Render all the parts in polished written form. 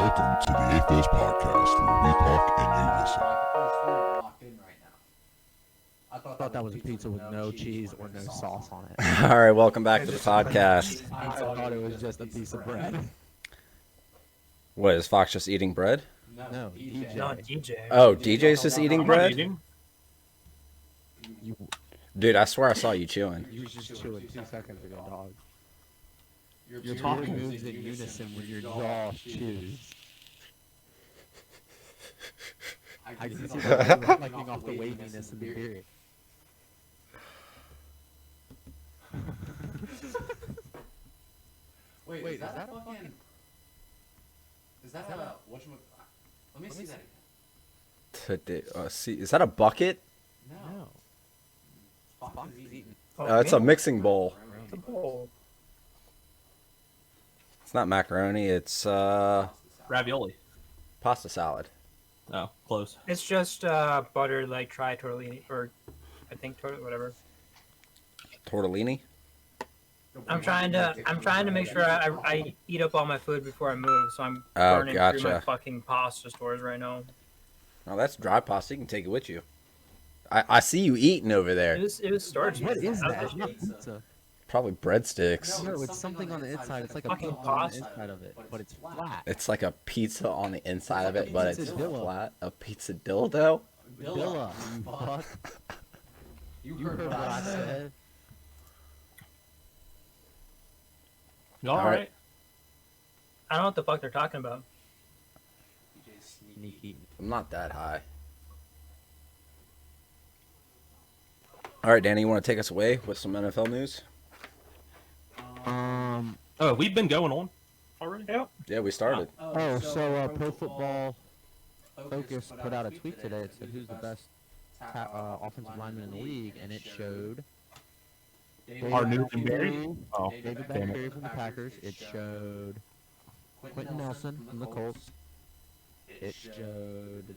Welcome to the Atheist Podcast, where we talk and you listen. I thought that was a pizza with no cheese or no sauce on it. All right, welcome back to the podcast. I thought it was just a piece of bread. What, is Fox just eating bread? No, DJ. Not DJ. Oh, DJ's just eating I'm not bread? eating. You Dude, I swear I saw you chewing. was just chewing 2 seconds ago, dog. Your talking. body moves in unison when your jaw chews. I can see that reflecting off the waviness in the beard. Wait, is that a fucking... Is that a... Let me see that again. See, is that a bucket? No. Fox is eating. It's a mixing bowl. It's a bowl. It's not macaroni, it's Ravioli. pasta salad. Oh, close. It's just butter, like try tortellini, or I think whatever. Tortellini? I'm trying to make sure I eat up all my food before I move, so I'm Oh, burning through my gotcha. fucking pasta stores right now. Oh, that's dry pasta. You can take it with you. I see you eating over there. It was storage. What is How's that? It's not pizza. Probably breadsticks. No, it's something on the inside. It's like a Fucking pizza on the pasta. inside of it, but it's flat. It's like a pizza on the inside of it, but it's Pizzadilla. flat. A pizza dildo? Billa, you fuck. You heard what I said. All right. right. I don't know what the fuck they're talking about. Sneaky. I'm not that high. All right, Danny, you want to take us away with some NFL news? Oh, we've been going on already? Yeah. Yeah, we started. Oh, so Pro Football Focus put out a tweet today. It said who's the best offensive lineman in the league, and it showed Our new and buried? David Oh, David damn it. Bakhtiari from the Packers. It showed Quentin Nelson from the Colts. It showed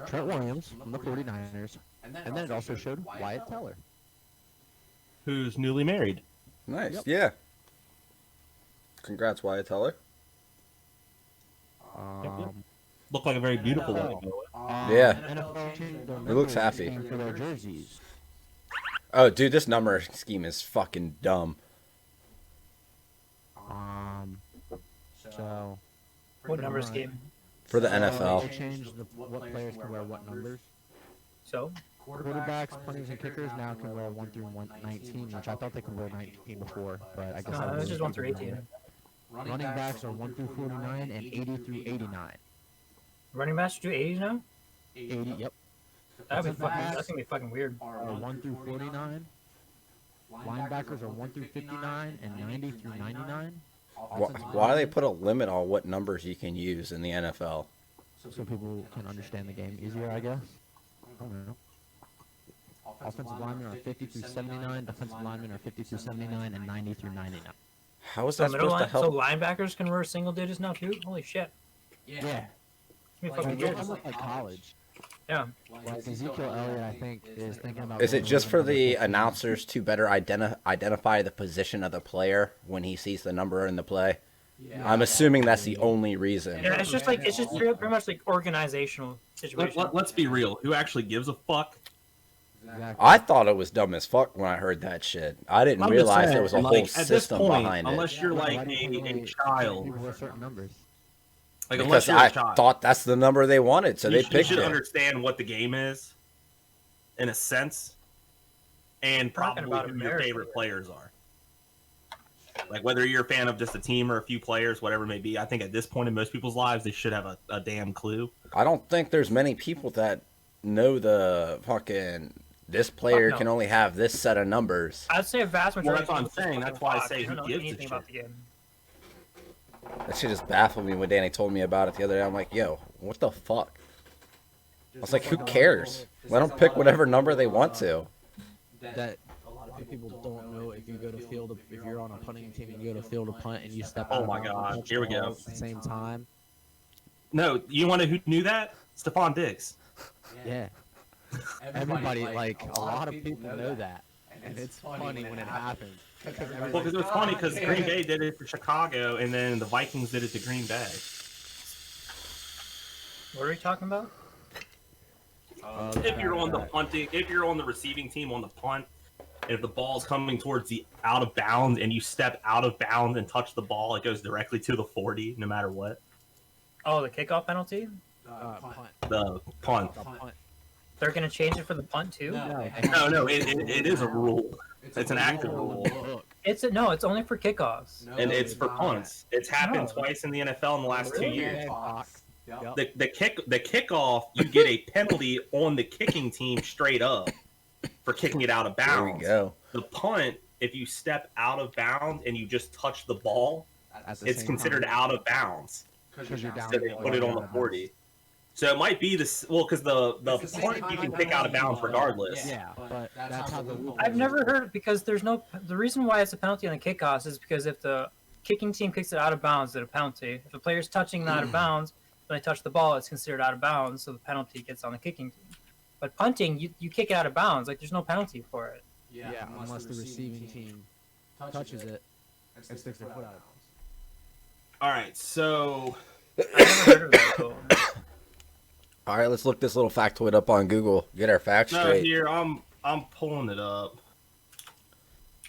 Trent Williams from the 49ers. And then it also showed Wyatt Teller. Who's newly married? Nice, Yep. yeah. Congrats, Wyatt Teller. Looked like a very beautiful NFL. wedding. Yeah. NFL changed their He looks number happy. scheme for their jerseys. Oh, dude, this number scheme is fucking dumb. So What number scheme? For the they NFL. changed what players can wear what numbers. So Quarterbacks, punters, and kickers now can wear 1 through 19, which I thought they could wear 19 before, but I guess no, it's just 1 through 18. Running backs are 1 through 49 and 80 through 89. Running backs do 80s now? 80, yep. That's Defensive gonna backs be fucking weird. are 1 through 49. Linebackers are 1 through 59 and 90 through 99. Why do they put a limit on what numbers you can use in the NFL? So people can understand the game easier, I guess. I don't know. Offensive linemen are 50 through 79. Defensive linemen are 50 through 79 and 90 through 99. How is So, that supposed to so help? linebackers can wear single digits now too? Holy shit. Yeah. It's gonna be Like, fucking it's weird. almost like college. Yeah. Like Ezekiel Elliott, I think, is thinking about. Is it going just to for number the 15. announcers to better identify the position of the player when he sees the number in the play? I'm assuming that's the only reason. Yeah, it's just pretty much like organizational situation. Let's be real. Who actually gives a fuck? Exactly. I thought it was dumb as fuck when I heard that shit. I didn't I'm just realize saying, there was a like, whole at this system point, behind it. unless you're like Why do you a think child, people wear certain numbers? like unless Because you're I a child, thought that's the number they wanted, so they you picked should it. understand what the game is, in a sense, and Talking probably about who your America. favorite players are. Like whether you're a fan of just a team or a few players, whatever it may be. I think at this point in most people's lives, they should have a damn clue. I don't think there's many people that know the fucking. This player no. can only have this set of numbers. I'd say a vast Well, majority. that's what I'm of people saying. just That's why I fucking say fuck. They who don't know gives a anything about the shit? game. That shit just baffled me when Danny told me about it the other day. I'm like, yo, what the fuck? I was like, who cares? Let them pick whatever number they want to. That a lot of people don't know if you go to field, if you're on a punting team and you go to field a punt and you step out Oh my of bounds God, and touch here we the ball go. at the same time. No, you want to know who knew that? Stephon Diggs. Yeah. Everybody, like, a lot of people know that. And it's funny when it happens. Well, because it was funny because Green Bay did it for Chicago, and then the Vikings did it to Green Bay. What are we talking about? If you're on the punting, if you're on the receiving team on the punt, and if the ball's coming towards the out of bounds and you step out of bounds and touch the ball, it goes directly to the 40, no matter what. Oh, the kickoff penalty? Punt. The punt. Punt. They're gonna change it for the punt too? No, it is a rule. It's an active rule, It's only for kickoffs. and it's for punts. It's happened No. twice in the NFL in the last 2 years. Yep. The kickoff, you get a penalty on the kicking team straight up for kicking it out of There bounds. we go. The punt, if you step out of bounds and you just touch the ball, At the it's same considered time. out of bounds. Because you're down. So they put it on the 40. So it might be this. Well, because the punt you can kick out of bounds regardless. Yeah, but that's how the rule. I've never heard because there's no. The reason why it's a penalty on the kickoffs is because if the kicking team kicks it out of bounds, it's a penalty. If the player's touching it out of bounds, when they touch the ball, it's considered out of bounds, so the penalty gets on the kicking team. But punting, you kick it out of bounds, like there's no penalty for it. Yeah, unless the receiving team touches it and sticks their foot out of bounds. All right, so I never heard of that rule. All right, let's look this little factoid up on Google. Get our facts no, straight. here I'm pulling it up.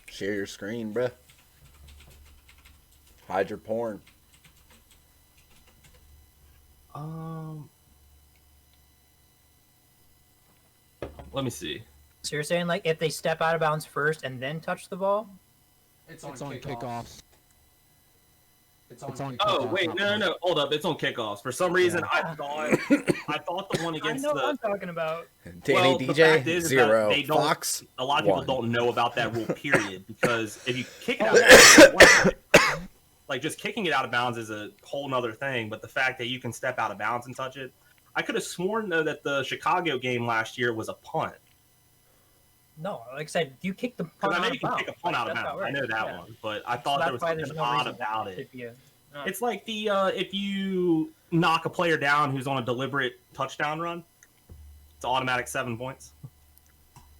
Share your screen, bruh. Hide your porn. Let me see. So you're saying like if they step out of bounds first and then touch the ball? It's on kickoffs. It's on Oh kickoff, wait, not no, hold up. It's on kickoffs. For some reason, I thought the one I against know what I'm the talking about. Danny Well, the DJ fact is that 0. they don't- Fox a lot of people 1. don't know about that rule. Period. Because if you kick it out of bounds, like just kicking it out of bounds is a whole nother thing. But the fact that you can step out of bounds and touch it, I could have sworn though that the Chicago game last year was a punt. No, like I said, you kick the Because punt I out know of you can bounds. kick a punt out of That's bounds. how I it know works, that yeah. one, but I So thought there that's was why there's something no odd reason about that it. should be a- no. It's like the if you knock a player down who's on a deliberate touchdown run, it's automatic 7 points.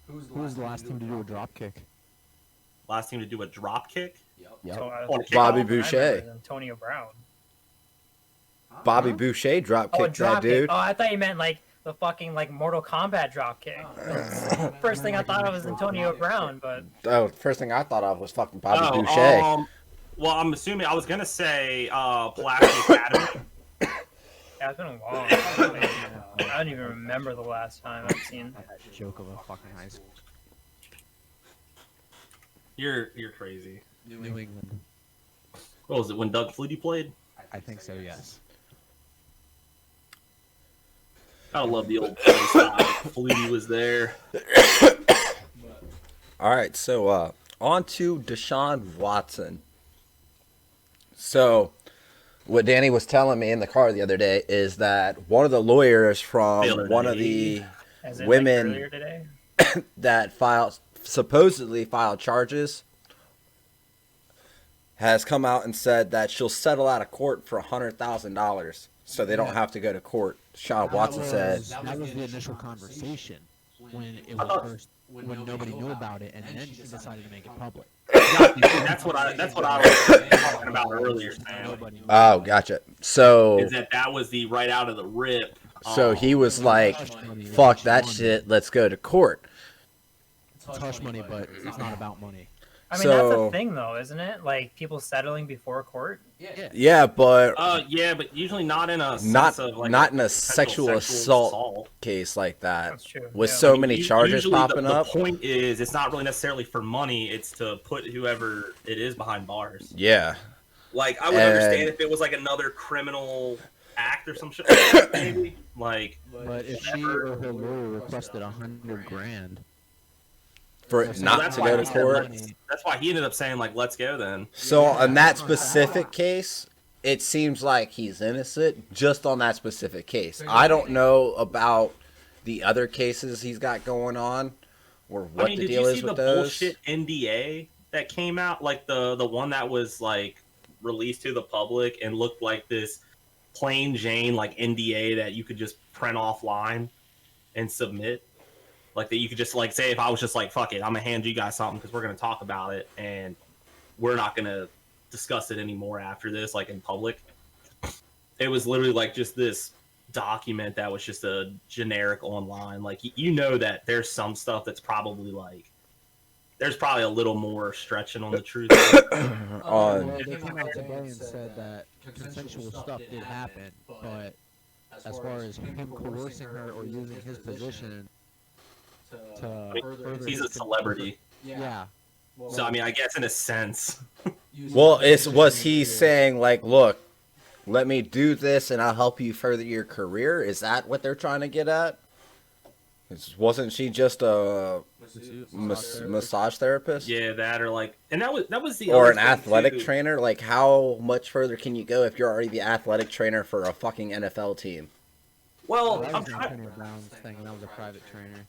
Who was the last team to do a drop kick? Last team to do a drop kick. Yep. So, On a kickoff. Bobby I remember Boucher. Antonio Brown. Bobby Boucher drop Oh, a kicked drop that kick. dude. Oh, I thought you meant like the fucking like Mortal Kombat drop kick. First thing I thought of was Antonio Brown, but Oh, first thing I thought of was fucking Bobby Oh, Boucher. well, I'm assuming I was gonna say Pulaski Academy. yeah, it's been a long time. I don't even remember the last time I've seen. That joke of a fucking high school. You're crazy. New England. What was it when Doug Flutie played? I think so, yes. I love the old play style. Flutie was there. All right, so on to Deshaun Watson. So, what Danny was telling me in the car the other day is that one of the lawyers from one of the As in, women like, earlier today. that supposedly filed charges has come out and said that she'll settle out of court for $100,000 so they don't have to go to court. Sean Watson said. That was the initial conversation when it was first, when nobody knew about it, and then she decided to make it public. That's what I was talking about earlier. Sam, Nobody knew. Oh, gotcha. So is that was the right out of the rip. so he was like, fuck that shit, let's go to court. It's hush money, but it's not about money. I mean, that's So- a thing, though, isn't it? Like people settling before court. Yeah, but Yeah, but usually not in a sense not of like not in a potential sexual assault case like that. That's true. With yeah. so many charges Usually popping the up. point is it's not really necessarily for money, it's to put whoever it is behind bars. Yeah. Like I would And- understand if it was like another criminal act or some shit like that, maybe. Like But if she or her lawyer requested $100,000, For So not that's to why go he to said court. that's why he ended up saying like let's go then. So on that specific case, it seems like he's innocent just on that specific case. I don't know about the other cases he's got going on or what I mean, the did deal you is see with the those. bullshit NDA that came out? Like the one that was like released to the public and looked like this plain Jane like NDA that you could just print offline and submit. Like that you could just like say if I was just like fuck it, I'm gonna hand you guys something because we're gonna talk about it and we're not gonna discuss it anymore after this like in public. It was literally like just this document that was just a generic online. Like you know that there's some stuff that's probably like there's probably a little more stretching on the truth. On Well, they came out today and said that consensual stuff did happen, but as far as him coercing her or using his position to further He's a his celebrity, yeah. so I mean, I guess in a sense, well, was he saying like, look, let me do this and I'll help you further your career? Is that what they're trying to get at? Wasn't she just a massage therapist? yeah, that or like, and that was the Or other an thing, athletic too. trainer? Like, how much further can you go if you're already the athletic trainer for a fucking NFL team? Well, That I'm was trying. Antonio Brown's thing, and that was a private trainer.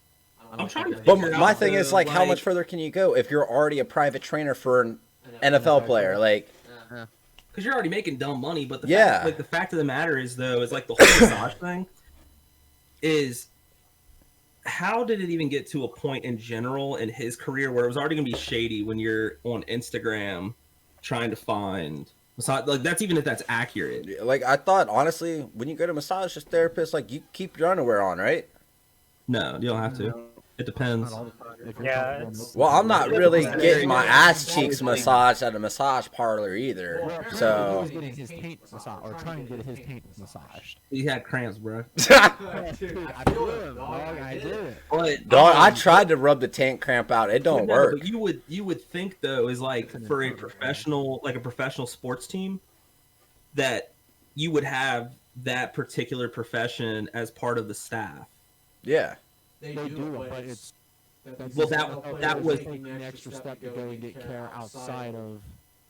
I'm trying to But figure my out thing is, like, how much further can you go if you're already a private trainer for an NFL player? Like, because you're already making dumb money. But Yeah. the fact of the matter is, though, is like the whole massage thing is how did it even get to a point in general in his career where it was already gonna be shady when you're on Instagram trying to find massage? Like that's even if that's accurate. like I thought, honestly, when you go to massage therapist, like, you keep your underwear on, right? No, you don't have to. It depends. Not all the time. If you're Yeah, comfortable it's- in Well, I'm not really Yeah. getting my ass cheeks massaged at a massage parlor either. Well, he So, was getting his taint massaged, or trying to get his taint massaged. He had cramps, bro. Dude, I feel him, dog. I did it. But dog, I tried to rub the tank cramp out. It don't no, work. But you would think though is like for a professional sports team that you would have that particular profession as part of the staff. Yeah. They do, but it's Well, that was taking an extra step to go and get care outside of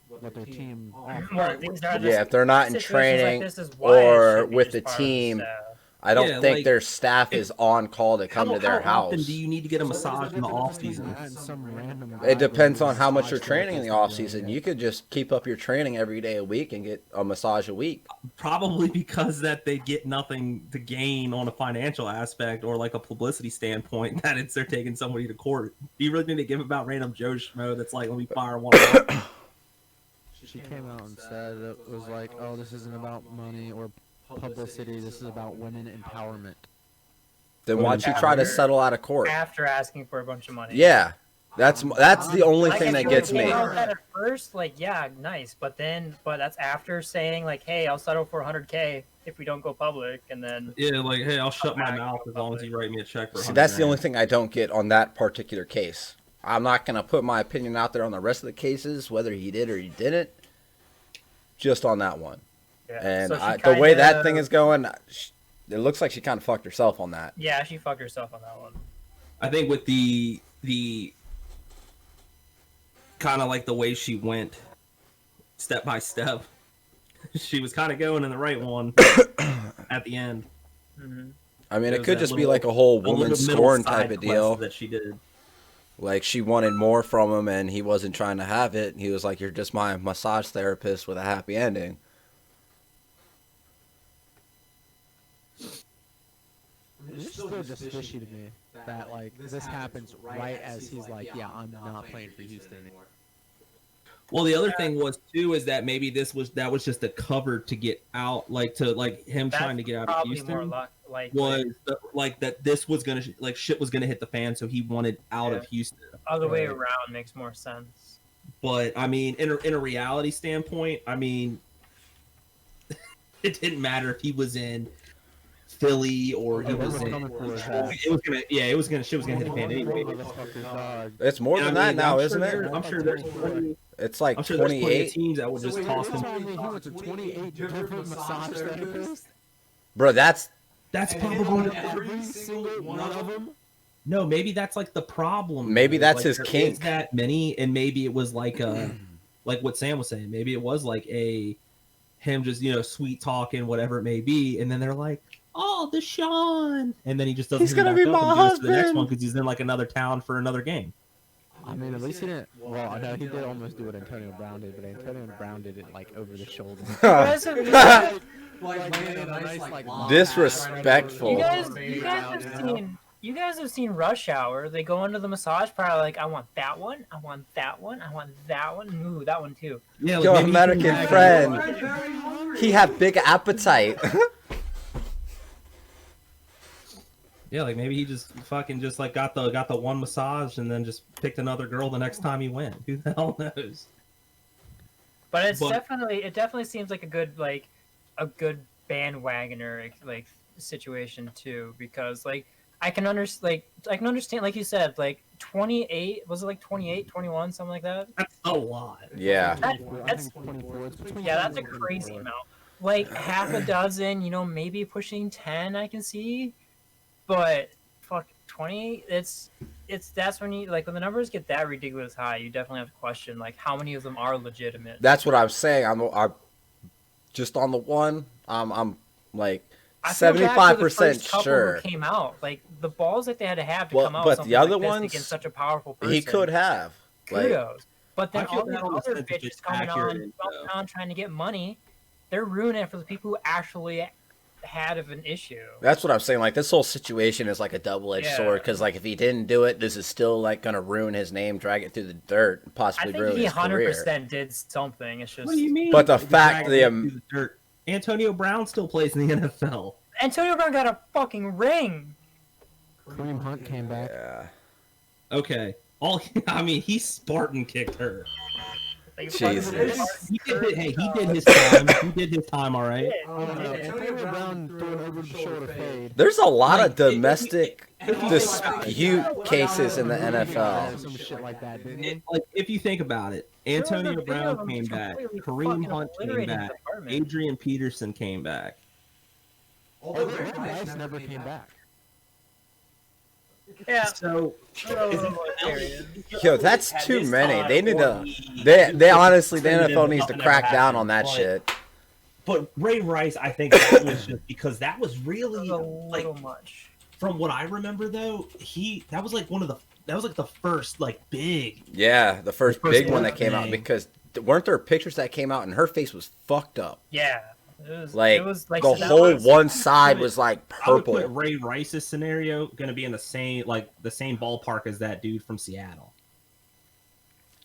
what their team offers. Well, these are Yeah, if they're not in situations like training this is why it or should be with just the part of team, staff. I don't Yeah, think like, their staff is on call to come to their how often house. do you need to get a massage in the off season? It depends on how much you're training in the off season. You could just keep up your training every day a week and get a massage a week. Probably because that they get nothing to gain on a financial aspect or like a publicity standpoint that they're taking somebody to court. Do you really need to give about random Joe Schmo that's like, let me fire one up? She came out and said it was like, oh, this isn't about money or publicity. This is about women empowerment. Then why'd you try to settle out of court? After asking for a bunch of money. Yeah, that's the only Like, thing if that you gets came me. out with that at first, like, yeah, nice, but that's after saying like, hey, I'll settle for 100K if we don't go public, and then Yeah, like, hey, I'll shut my mouth as long as you write me a check for See, 100 that's the grand. only thing I don't get on that particular case. I'm not gonna put my opinion out there on the rest of the cases, whether he did or he didn't. Just on that one. yeah. And So she the way that kinda- thing is going, it looks like she kind of fucked herself on that. yeah, she fucked herself on that one. I think with the kind of like the way she went step by step, she was kind of going in the right one at the end. Hmm. I mean, It it was could that just be little- like a whole A little woman middle scorn side type of quest deal. that she did. Like, she wanted more from him and he wasn't trying to have it. He was like, you're just my massage therapist with a happy ending. It's still just fishy to me that like this happens right as he's like, yeah, I'm not playing for Houston anymore. Well, the other thing was too is that maybe that was just a cover to get out, like to like him That's trying to get out of probably Houston. more like Was like that this was gonna like shit was gonna hit the fan, so he wanted out of Yeah. Houston. other way around makes more sense. But I mean, in a reality standpoint, I mean, it didn't matter if he was in Philly or he was in. Shit was gonna hit the fan anyway. It's more And than I that mean, now, I'm isn't sure it? I'm sure there's plenty, It's like I'm sure there's plenty of 28. teams that would just toss him. He went to 28 different massage therapists. Bro, that's That's probably Every single one of them. no. Maybe that's like the problem. Maybe though. that's Like, his there kink. is that many, and maybe it was like like what Sam was saying. Maybe it was like him just sweet talking, whatever it may be, and then they're like, "Oh, Deshaun," and then he just doesn't. He's hit it gonna back be up my and goes to the next husband. one because he's in like another town for another game. I mean, at least he didn't. Well, I know he did almost do what Antonio Brown did, but Antonio Brown did it like over the shoulder. You guys have, disrespectful. you guys have seen Rush Hour. They go into the massage parlor like, I want that one, I want that one, I want that one, ooh, that one too. Yeah, Yo, maybe he American can- friend. He have big appetite. Yeah, like maybe he just fucking just like got the one massage and then just picked another girl the next time he went. Who the hell knows? But it But- definitely seems like a good bandwagoner like situation too, because like I can understand like you said, like 28, was it like 28, 21, something like that? That's a lot. Yeah. That's 24. It's between yeah, that's a 24. crazy amount. Like half a dozen, maybe pushing 10 I can see, but fuck 20, that's when you like when the numbers get that ridiculous high, you definitely have to question like how many of them are legitimate. That's what I'm saying. I'm just on the one. I'm like I feel bad for the 75% first couple sure. who came out, like the balls that they had to have to Well, come out. but with the something other like this ones, against such a powerful person. He could have. Like, Kudos. But then I feel all the bad on the other sense if bitches it's coming accurate, on trying to get money, they're ruining it for the people who actually had of an issue. that's what I'm saying. Like, this whole situation is like a double-edged Yeah. sword, because like if he didn't do it, this is still like gonna ruin his name, drag it through the dirt, and I possibly think ruin he his career. 100% did something. It's just What do you mean? But the They fact dragged that him through the dirt. Antonio Brown still plays in the NFL. Antonio Brown got a fucking ring. Kareem Hunt came back. Yeah. Okay. He Spartan kicked her. Like, Jesus. He did his time. He did his time, all right. Antonio Brown threw an over-the-shoulder fade. There's a lot of Like, domestic dispute cases in the NFL. Some shit like that, didn't he? Like, if you think about it, There was a Antonio video of Brown him came just back. completely Kareem fucking Hunt came obliterating back. his apartment. Adrian Peterson came back. Although Ray Rice never came back. Yeah. So, Yo, that's too many. They need to. They honestly, the NFL needs to crack down on that shit. But Ray Rice, I think that was just because that was really a like little much. from what I remember though. That was like the first like big. Yeah, the first first big one that came out, thing. because weren't there pictures that came out and her face was fucked up? Yeah. Like, it was like the that whole was- one side was like I would put purple. Ray Rice's scenario gonna be in the same ballpark as that dude from Seattle.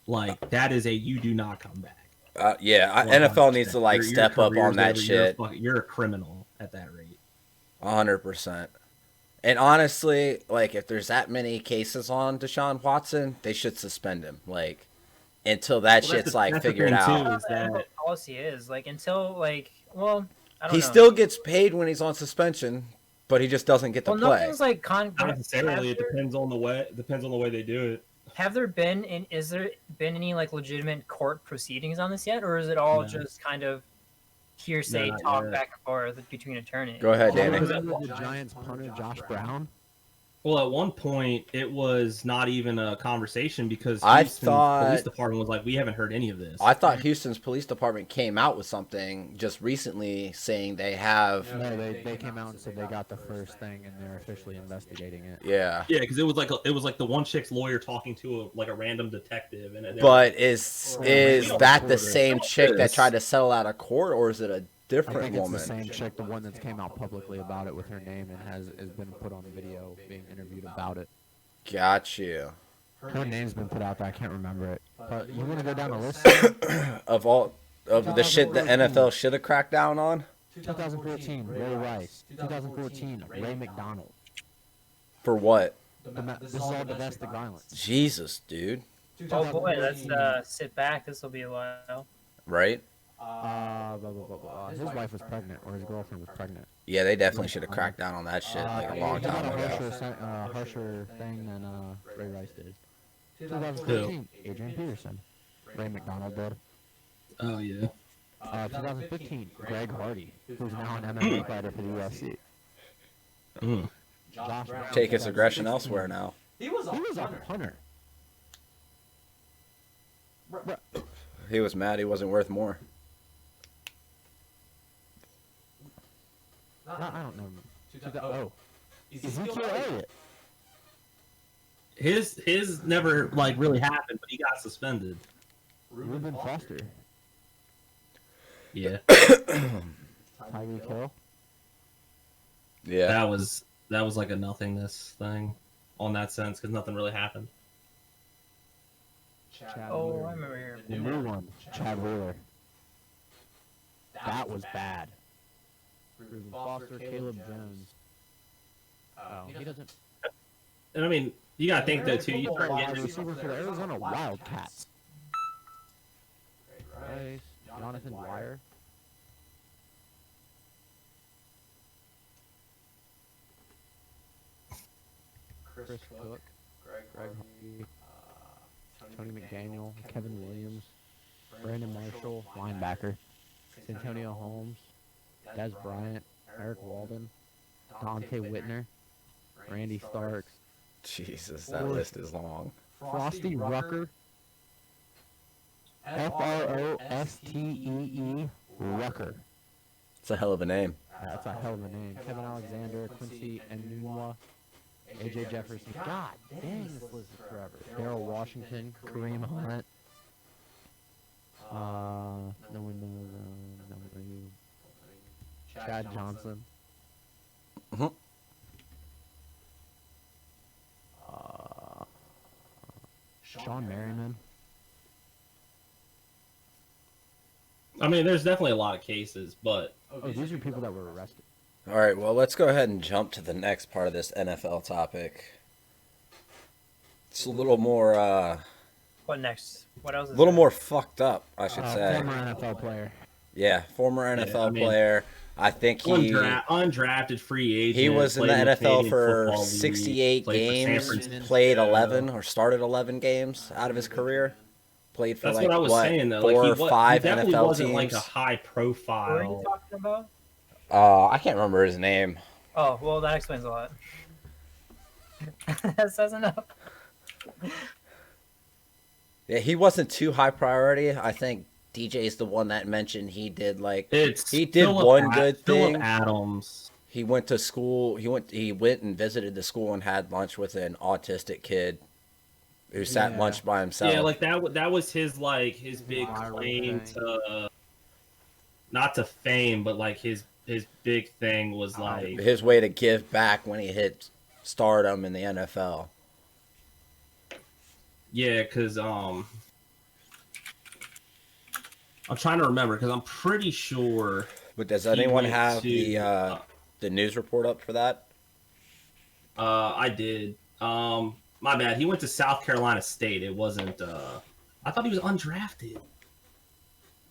Like that is you do not come back. Yeah, 100%. NFL needs to like Your step up career's on that over. shit. You're a criminal at that rate. 100%. And honestly, like if there's that many cases on Deshaun Watson, they should suspend him. Like until that Well, shit's like that's the figured thing, out. too. I is don't know that- what policy is like until like well I don't He know. still gets paid when he's on suspension, but he just doesn't get to well play. nothing's like Not necessarily. It depends on the way. Depends on the way they do it. Has there been any like legitimate court proceedings on this yet, or is it all No. just kind of hearsay Not talk yet. back and forth between attorneys? Go ahead, Danny. Remember the Giants punter Josh Brown? Well, at one point, it was not even a conversation because I Houston's thought- police department was like, "We haven't heard any of this." I thought Houston's police department came out with something just recently saying they have. No, they came out and said they got the first thing and they're officially investigating it. Yeah. Yeah, because it was like the one chick's lawyer talking to a random detective, and they But is We don't that the record it. same chick that This. tried to settle out of court, or is it a I different think it's woman? the same chick, the one that's came out publicly about it with her name and has been put on video being interviewed about it. Got you. Her name's been put out there. I can't remember it. But you want to go down the list? Of all of the shit the NFL should have cracked down on. 2014, Ray Rice. 2014, Ray McDonald. For what? This is all domestic violence. Jesus, dude. Oh boy, let's sit back. This will be a while. Right? Blah, blah, blah, blah. His wife was pregnant, or his girlfriend was pregnant. Yeah, they definitely should have cracked down on that shit like a long He got time a ago. harsher thing than Ray Rice did. 2014, Adrian Peterson. Ray McDonald did. Oh yeah. 2015, Greg Hardy, who's now an MMA fighter for the UFC. Mm. Josh Brown, Take his aggression 2016. elsewhere now. He was He was a punter. He was mad he wasn't worth more. No, I don't know. Oh, Ezekiel Elliott. His never like really happened, but he got suspended. Reuben Foster. Yeah. Tyreek Hill. Yeah. That was like a nothingness thing on that sense because nothing really happened. Chad Oh, Wheeler. I remember here. The new one, Chad Wheeler. That was bad. Reuben Foster, Caleb Jones. Oh, he doesn't. And I mean, you gotta think though too. You He's start a wide getting receiver for the Arizona Wildcats. Rice, Jonathan Dwyer. Chris Cook, Greg Harvey, Tony McDaniel, Kevin Williams, Brandon Marshall, linebacker, Santonio Holmes, Des Bryant, Eric Walden, Dante Whitner, Randy Starks, Jesus, that list is long. Frosty Rucker, Frostee, Rucker. It's a hell of a name. That's a hell of a name. Kevin Alexander, Quincy Enunwa, AJ Jefferson. God dang, this list is forever. Daryl Washington, Kareem Hunt. No one knows. Chad Johnson. Mhm. Sean Merriman. I mean, there's definitely a lot of cases, but Oh, these are people that were arrested. All right, well, let's go ahead and jump to the next part of this NFL topic. It's a little more, What next? What else? a Is little there? more fucked up, I should say. Former NFL player. Yeah, former NFL I mean, player. I think he undrafted free agent. he was in the played in NFL Canadian for Football League, 68 played for San games, Francisco. played 11 or started 11 games out of his career. Played for That's like what I was saying though. Like, 4 he, or 5 he definitely NFL wasn't teams. like a high Who are profile. you talking about? I can't remember his name. Oh, well, that explains a lot. That says enough. Yeah, he wasn't too high priority. I think DJ's the one that mentioned he did like It's he did Phillip one good thing. Phillip Adams. He went to school. He went and visited the school and had lunch with an autistic kid who sat Yeah. lunch by himself. Yeah, like that was his his big viral claim thing. to not to fame, but like his big thing was like his way to give back when he hit stardom in the NFL. yeah, because I'm trying to remember because I'm pretty sure. But does He anyone went have to, the news report up for that? I did. My bad. He went to South Carolina State. It wasn't. I thought he was undrafted.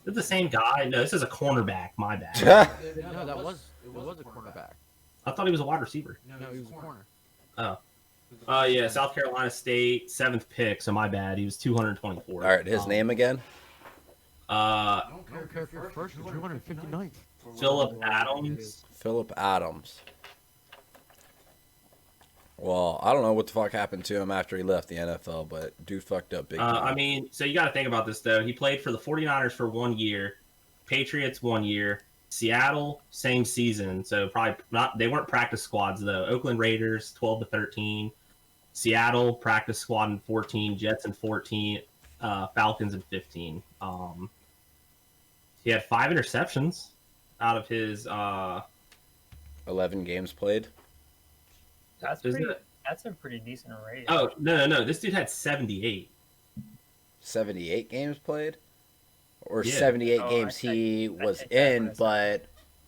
Is it the same guy? No, this is a cornerback. My bad. No, it was a cornerback. I thought he was a wide receiver. No, he was a corner. Yeah, South Carolina State, 7th pick. So my bad. He was 224. All right, his name again? Uh, I don't care if you're first or 259th. Phillip Adams. Phillip Adams. Well, I don't know what the fuck happened to him after he left the NFL, but dude fucked up big time. I mean, so you got to think about this though. He played for the 49ers for 1 year, Patriots 1 year, Seattle same season. So probably not. They weren't practice squads though. Oakland Raiders 12 to 13, Seattle practice squad in 14, Jets in 14, Falcons in 15. He had 5 interceptions out of his 11 games played. That's Is pretty. it? That's a pretty decent rate. Oh no! This dude had 78. 78 games played? Or Yeah. 78 Oh, games I he think- was I think that's in, what I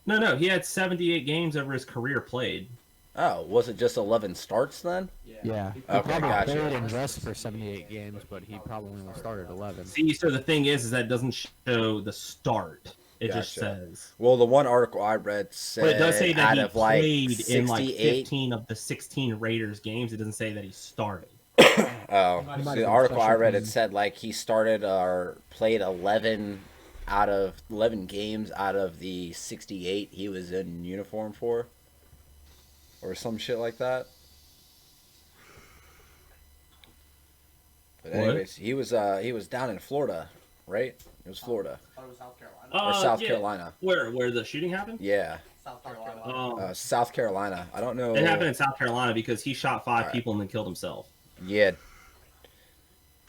but... No, he had 78 games over his career played. Oh, was it just 11 starts then? Yeah. He Okay, probably gotcha. played and rested for 78 games, but he probably only started 11. See, so the thing is that it doesn't show the start. It just Gotcha. says. Well, the one article I read said But it does say that out he of like played in like 68... 15 of the 16 Raiders games. It doesn't say that he started. Oh, might so have the been article I special read, it teams. said like he started or played 11 out of 11 games out of the 68 he was in uniform for, or some shit like that. But What? anyways, he was down in Florida, right? It was Florida or South Yeah. Carolina. Where the shooting happened? Yeah, South Carolina. I don't know. It happened in South Carolina because he shot 5 Alright. people and then killed himself. Yeah,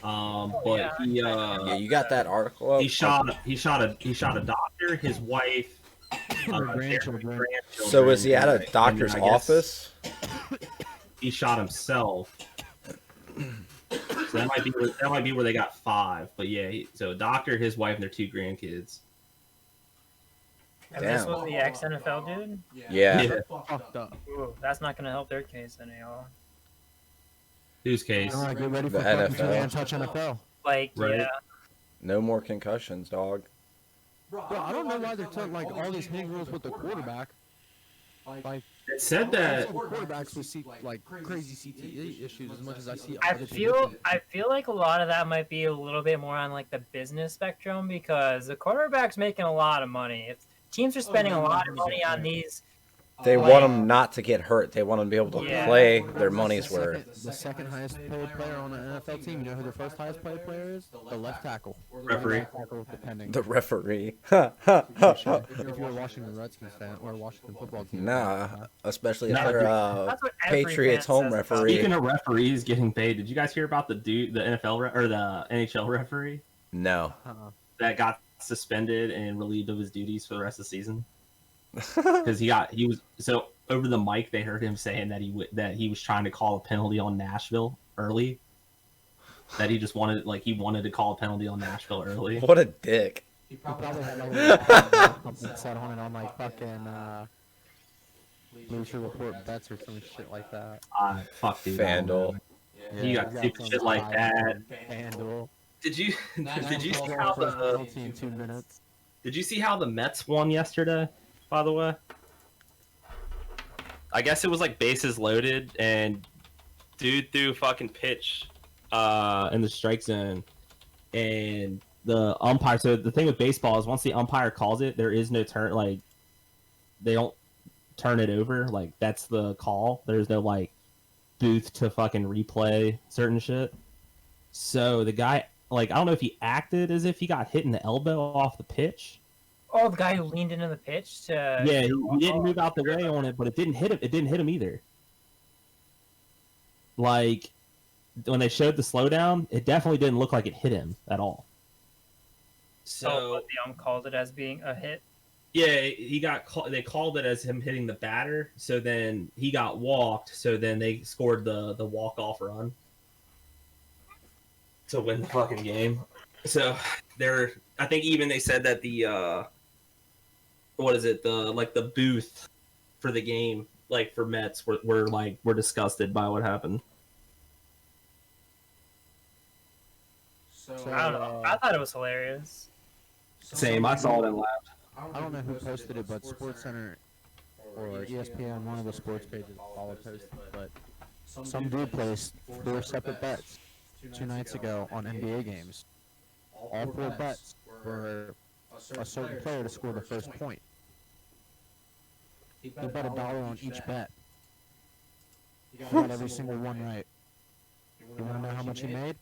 But yeah. he yeah. You got that article up? he shot a doctor, his wife, Her their grandchildren. So was he at a and then doctor's I guess office? He shot himself. So that might be where they got 5. But yeah, so a doctor, his wife, and their 2 grandkids. And this Damn. was the ex NFL dude. Yeah. Yeah. Fucked up. Ooh, that's not gonna help their case any at all. Whose case? All right, get ready The for fucking NFL. two-hand touch NFL. Like, Right. yeah, No more concussions, dog. Bro, I don't know why they're telling like all these hitting rules with the quarterback. Like, It said that. quarterbacks will see like crazy CTE issues as much as I see. I other feel positions. like a lot of that might be a little bit more on like the business spectrum because the quarterback's making a lot of money. If teams are spending a lot of money on these, They Like- want them not to get hurt. They want them to be able to Yeah. play their money's worth. The second highest paid player on the NFL team. You know who the first highest paid player is? The left tackle. Or the Referee. right tackle, depending. The referee. If you're a Washington Redskins fan or a Washington football team. Nah, especially if Nah, they're that's what every Patriots fan home says about referee. Speaking of referees getting paid, did you guys hear about the NFL or the NHL referee No. that got suspended and relieved of his duties for the rest of the season? Because he was so over the mic they heard him saying that he was trying to call a penalty on Nashville early. That he just wanted to call a penalty on Nashville early. What a dick. He probably had like something set on it on like fucking Bleacher Report bets or some shit like that. Fuck dude. I don't know. FanDuel. You got stupid shit like that. FanDuel. Did you see how First the penalty in 2 minutes. Did you see how the Mets won yesterday, by the way? I guess it was like bases loaded and dude threw fucking pitch in the strike zone. And the umpire, so the thing with baseball is once the umpire calls it, there is no turn, like, they don't turn it over. Like, that's the call. There's no, like, booth to fucking replay certain shit. So the guy, like, I don't know if he acted as if he got hit in the elbow off the pitch. Oh, the guy who leaned into the pitch to Yeah, he didn't move out the way on it, but it didn't hit him. It didn't hit him either. Like when they showed the slowdown, it definitely didn't look like it hit him at all. So the ump called it as being a hit. Yeah, he got they called it as him hitting the batter. So then he got walked. So then they scored the walk off run to win the fucking game. So I think even they said that the the booth for the game, like for Mets, were disgusted by what happened. So, I don't know. I thought it was hilarious. Same, I saw it and laughed. I don't know who posted it, but SportsCenter or ESPN, one of the sports pages, all posted it, but some dude placed 4 separate bets 2 nights ago on NBA games. All 4 bets were a certain player to score the first point. He bet $1 on each bet. He got every single one right. You want to know how much he made?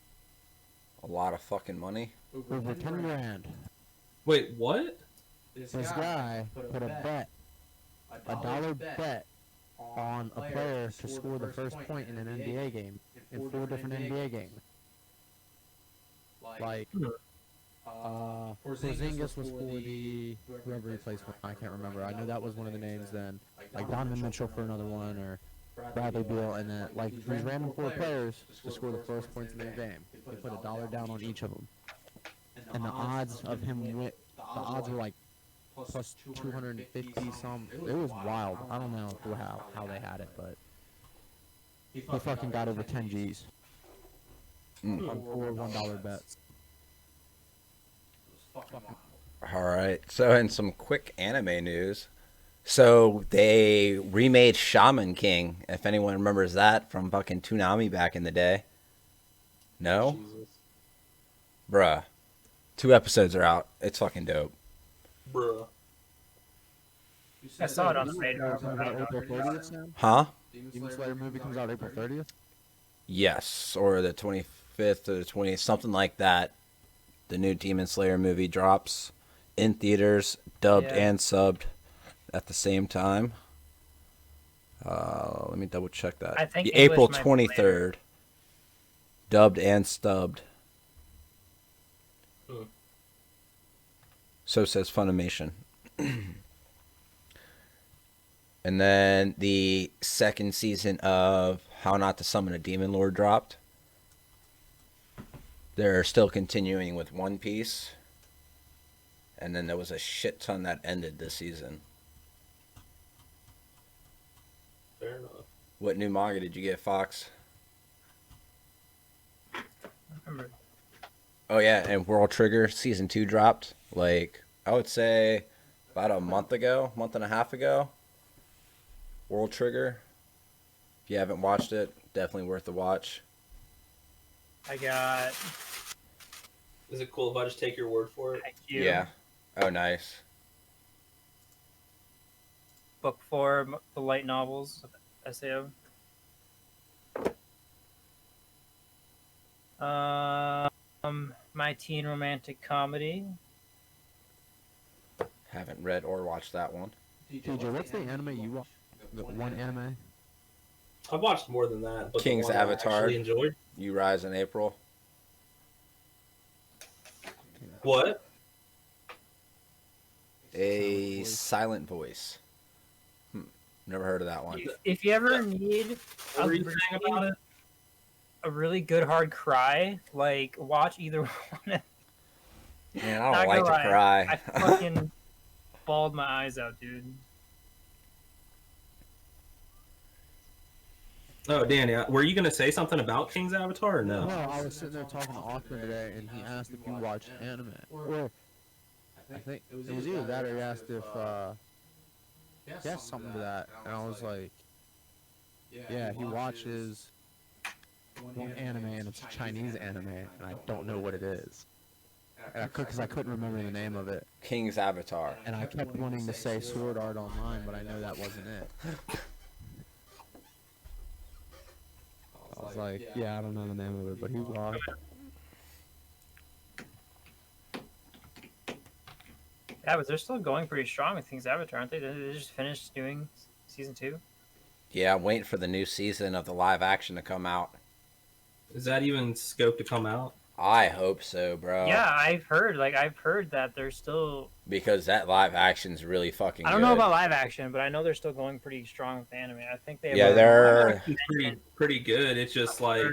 A lot of fucking money. Over 10 grand. Wait, what? This guy put a bet, $1 bet, on a player to score the first point in an NBA game, in 4 different NBA games. Like, Porzingis was for the whoever he plays for. I can't remember. I know that was one of the names then. Like Donovan Mitchell for another one, or Bradley Beal, and then like these random 4 players to score the first points in their game. They put $1 down on each of them, and the odds of him win. The odds were like plus 250 some. It was wild. I don't know how they had it, but he fucking got over 10 G's on 4 $1 bets. All right. So, in some quick anime news, so they remade Shaman King. If anyone remembers that from fucking Toonami back in the day. No, Jesus. bruh. 2 episodes are out. It's fucking dope. Bruh. I saw it on the radar. Comes out April 30th, Sam? Huh? Demon Slayer movie comes out April 30th? Yes, or the 25th or the 20th, something like that. The new Demon Slayer movie drops in theaters, dubbed Yeah. and subbed at the same time. Let me double check that. I think The April English might be 23rd, dubbed and stubbed. Hmm. So says Funimation. And then the second season of How Not to Summon a Demon Lord dropped. They're still continuing with One Piece. And then there was a shit ton that ended this season. Fair enough. What new manga did you get, Fox? I remember. Oh yeah, and World Trigger season 2 dropped. Like I would say about a month and a half ago. World Trigger. If you haven't watched it, definitely worth the watch. I got. Is it cool if I just take your word for it? IQ, Yeah. Oh, nice. Book 4, the light novels of SAO. My teen romantic comedy. Haven't read or watched that one. TJ, what's the anime you watch? The one anime? I've watched more than that, but King's the one I Avatar. actually enjoyed. You Rise in April. What? A Silent Voice. Never heard of that one. If you ever need What were you saying about it? a really good hard cry, like watch either one. Man, I Not don't like gonna to lie, cry. I fucking bawled my eyes out, dude. Oh, Danny, were you gonna say something about King's Avatar or no? No, I was sitting there talking to Austin today, and he asked if you watch anime. Or, I think it was either that or he asked if, he asked something to that, and I was like, yeah, he watches one anime, and it's a Chinese anime, and I don't know what it is. And because I couldn't remember the name of it. King's Avatar. And I kept wanting to say Sword Art Online, but I know that wasn't it. I was like, yeah, I don't know the name of it, but he's lost. Yeah, but they're still going pretty strong with King's Avatar, aren't they? They just finished doing season 2. Yeah, I'm waiting for the new season of the live action to come out. Is that even scoped to come out? I hope so, bro. Yeah, I've heard that they're still. Because that live action's really fucking I don't good. know about live action, but I know they're still going pretty strong with anime. I think they. Yeah, they're. Pretty good. It's just like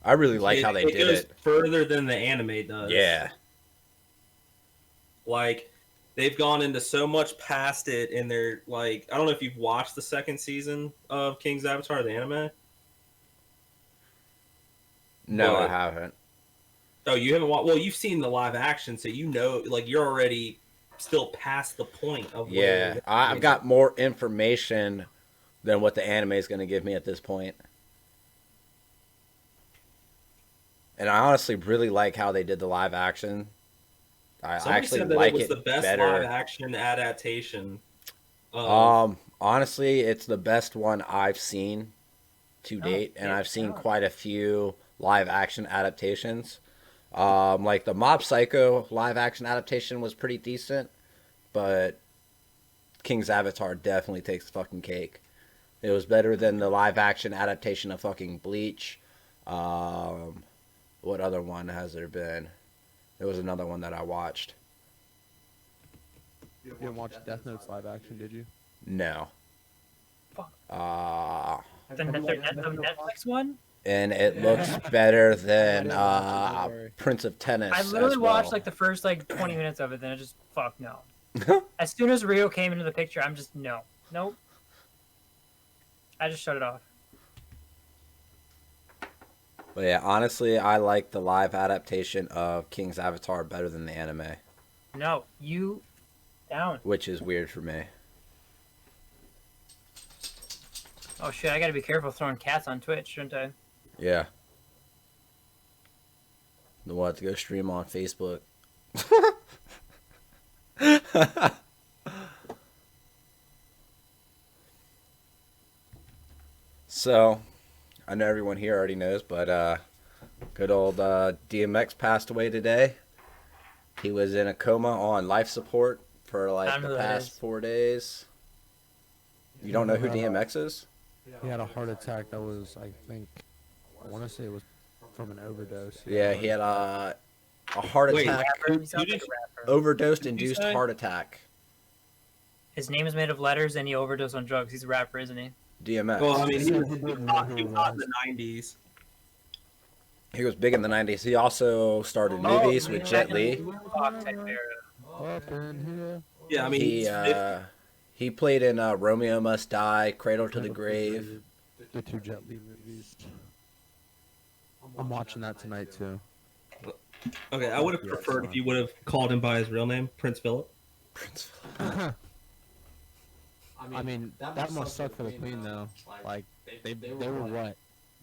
I really like how they it did goes it. further than the anime does. Yeah. Like they've gone into so much past it, and they're like, I don't know if you've watched the second season of King's Avatar, the anime. No, But- I haven't. Oh, you haven't watched? Well, you've seen the live action, so you know, like you're already still past the point of. Yeah, where I've got more information than what the anime is going to give me at this point. And I honestly really like how they did the live action. I Somebody actually said that like it was it the best better. live action adaptation. Of, Honestly, it's the best one I've seen to Oh, date, and yeah, I've seen yeah. quite a few live action adaptations. Like the Mob Psycho live action adaptation was pretty decent, but King's Avatar definitely takes the fucking cake. It was better than the live action adaptation of fucking Bleach. What other one has there been? There was another one that I watched. You didn't watch Death Note's live action, did you? No. Fuck. The Netflix one. And it looks better than Prince of Tennis. I literally as well. watched like the first 20 minutes of it, then I just fuck no. As soon as Rio came into the picture, I'm just nope. I just shut it off. But yeah, honestly, I like the live adaptation of King's Avatar better than the anime, No, you down. which is weird for me. Oh shit, I gotta be careful throwing cats on Twitch, shouldn't I? Yeah. We'll have to go stream on Facebook. So, I know everyone here already knows, but good old DMX passed away today. He was in a coma on life support for I like don't know the who that past is. 4 days. You don't know who DMX is? He had a heart attack that was, I think, I want to say it was from an overdose. Yeah, he had a heart Wait, attack, Rapper, he sounds did like a you- rapper. overdose you induced say? heart attack. His name is made of letters, and he overdosed on drugs. He's a rapper, isn't he? DMX. well, I mean, he He was didn't hot know in who it the was. '90s. He was big in the 90s. He also started movies with Jet Li. Fox type era. Up in here. Yeah, I mean, He played in Romeo Must Die, Cradle to the Grave. The two Jet Li movies. I'm watching that tonight too. okay, I would have Yeah, preferred it's if you would have called him by his real name, Prince Philip. Prince I mean, that must suck for the Queen though. Like, they were what?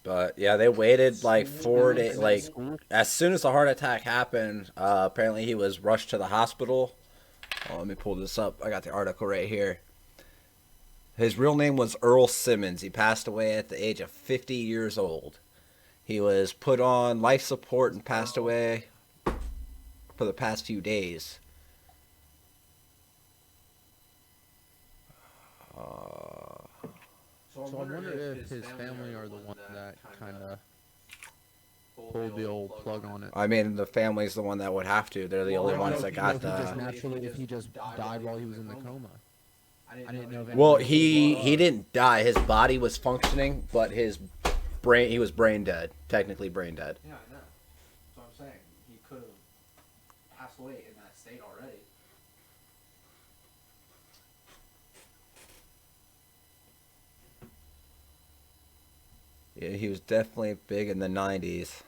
But yeah, they waited like 4 days. Like, as soon as the heart attack happened, apparently he was rushed to the hospital. Oh, let me pull this up. I got the article right here. His real name was Earl Simmons. He passed away at the age of 50 years old. He was put on life support and passed away for the past few days. So I wonder if his family are the one that kind of pulled the old plug on it. I mean, the family's the one that would have to. They're the only ones that got If he just died while he was in the coma. I didn't know if Well, anyone- he didn't die. His body was functioning, but his brain, he was brain dead. Technically brain dead. Yeah, I know. That's what I'm saying. He could have passed away in that state already. Yeah, he was definitely big in the 90s.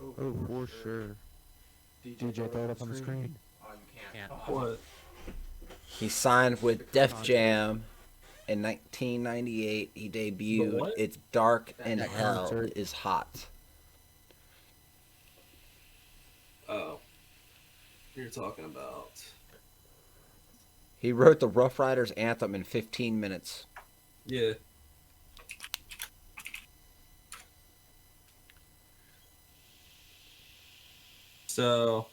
Oh, for sure. DJ, throw it up on the screen. Oh, you can't. What? He signed with Def Jam in 1998. He The debuted what? It's Dark and That Hell concert. is Hot. Oh, you're talking about. He wrote the Rough Riders anthem in 15 minutes. Yeah. So,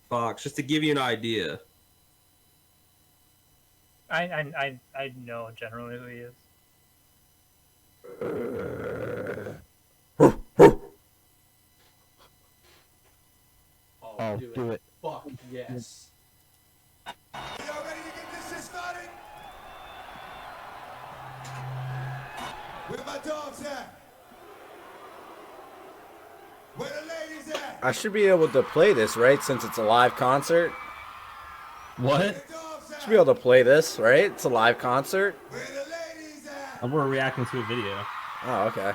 Fox, just to give you an idea, I know generally who he is. Oh, do it. Fuck yes. Y'all ready to get this shit started? Where my dogs at? Where the ladies at? I should be able to play this, right? Since it's a live concert. what? Where the dogs at? Should be able to play this, right? It's a live concert. Where the ladies at? We're reacting to a video. Oh, okay.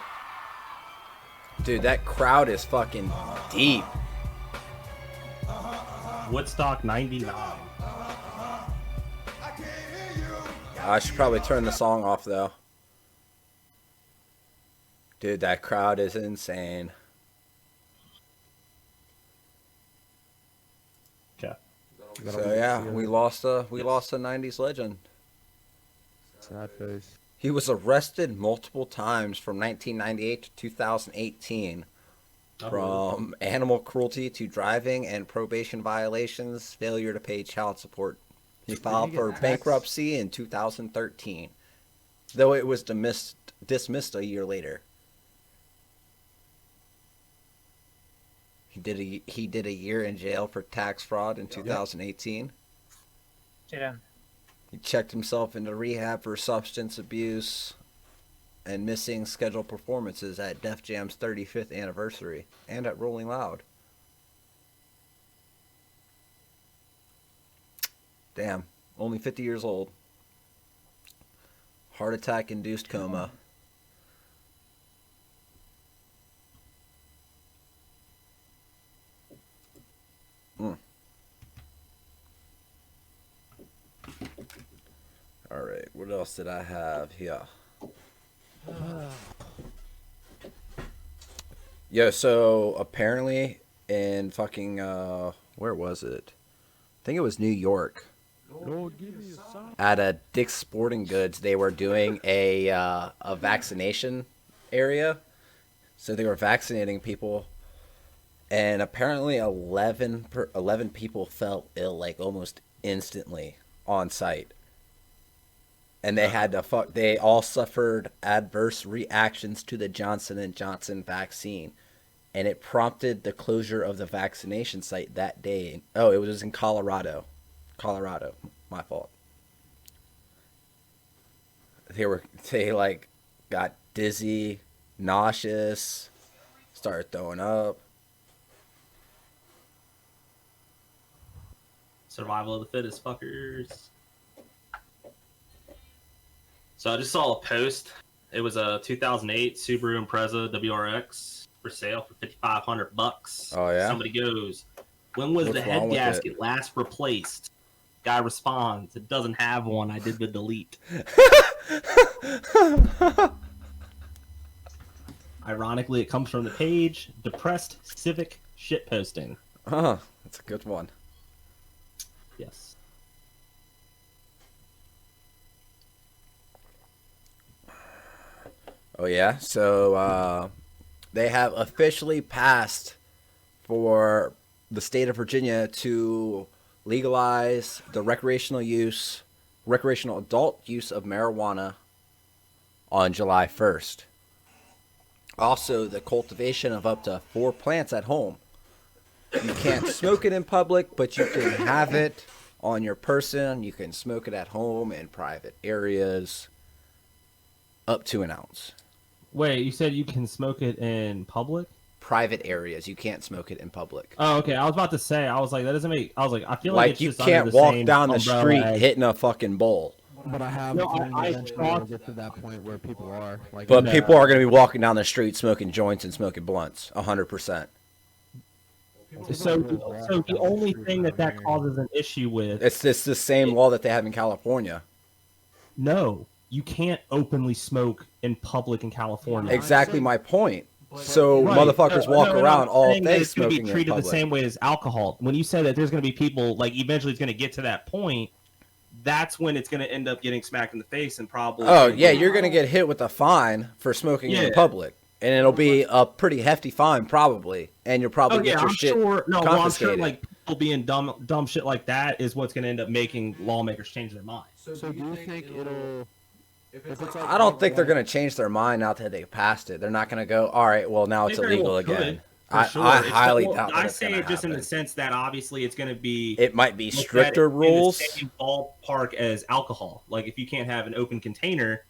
Dude, that crowd is fucking deep. Woodstock '99. I can't hear you. I should probably turn the song off, though. Dude, that crowd is insane. Okay. So yeah, we lost a 90s legend. Sad face. He was arrested multiple times from 1998 to 2018 from animal cruelty to driving and probation violations, failure to pay child support. He filed get for tax- bankruptcy in 2013, though it was dismissed a year later. He did a year in jail for tax fraud in 2018. Yeah. He checked himself into rehab for substance abuse and missing scheduled performances at Def Jam's 35th anniversary and at Rolling Loud. Damn, only 50 years old. Heart attack induced coma. All right, what else did I have here? Yeah, so apparently in fucking where was it? I think it was New York. Lord, give me a sign. At a Dick's Sporting Goods, they were doing a vaccination area. So they were vaccinating people, and apparently 11 people fell ill like almost instantly on site. And they had to they all suffered adverse reactions to the Johnson & Johnson vaccine. And it prompted the closure of the vaccination site that day. Oh, it was in Colorado. Colorado. My fault. They got dizzy, nauseous, Start throwing up. Survival of the fittest, fuckers. So I just saw a post. It was a 2008 Subaru Impreza WRX for sale for $5,500. Oh, yeah? Somebody goes, when was What's the wrong head with gasket last replaced? Guy responds, it doesn't have one. I did the delete. Ironically, it comes from the page Depressed Civic Shitposting. Oh, that's a good one. Yes. Oh, yeah? So, they have officially passed for the state of Virginia to legalize the recreational adult use of marijuana on July 1st. Also, the cultivation of up to 4 plants at home. You can't smoke it in public, but you can have it on your person. You can smoke it at home in private areas up to an ounce. Wait, you said you can smoke it in public? Private areas. You can't smoke it in public. Oh, okay. I was about to say, I was like, that doesn't make. I was like, I feel like it's you just can't under the walk same down the umbrella street as- hitting a fucking bowl. But I have No, a feeling I eventually thought- it'll get to that point where people are like. But No. people are going to be walking down the street smoking joints and smoking blunts. 100%. So the only thing that causes an issue with It's just the same law that they have in California. no, you can't openly smoke in public in California. Exactly my point. So Right. motherfuckers walk No, around I'm all saying that day it's going to smoking be in treated the public. same way as alcohol. When you say that there's going to be people like eventually it's going to get to that point, that's when it's going to end up getting smacked in the face and probably. Oh, yeah, you're going to get hit with a fine for smoking in Yeah. public. And it'll be a pretty hefty fine, probably. And you'll probably Oh get yeah, your I'm shit sure. No, well, I'm sure confiscated. like people being dumb shit like that is what's going to end up making lawmakers change their mind. So do you think it'll? If it's like I don't think they're going to change their mind now that they passed it. They're not going to go, all right, well, now it's They very illegal well could, again. for I sure. It's- highly well, doubt that I it's say gonna it just in happen. the sense that obviously it's going to be. It might be looked at stricter in the rules. same ballpark as alcohol. Like if you can't have an open container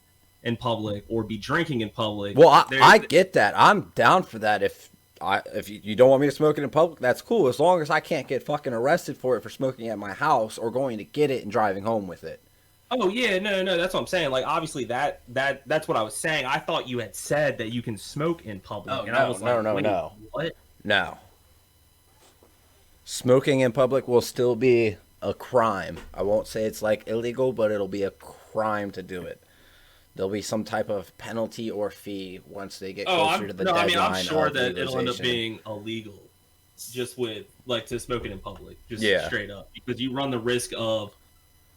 in public or be drinking in public. Well, I there's- get that. I'm down for that. If you don't want me to smoke it in public, that's cool. As long as I can't get fucking arrested for it for smoking at my house or going to get it and driving home with it. Oh yeah, no, that's what I'm saying. Like obviously that's what I was saying. I thought you had said that you can smoke in public. Oh, and I no, was no, like, no, wait, no. What? No. Smoking in public will still be a crime. I won't say it's like illegal, but it'll be a crime to do it. There'll be some type of penalty or fee once they get closer to the deadline. I'm sure of that it'll end up legalization. being illegal, just with like to smoke it in public, just Yeah. straight up, because you run the risk of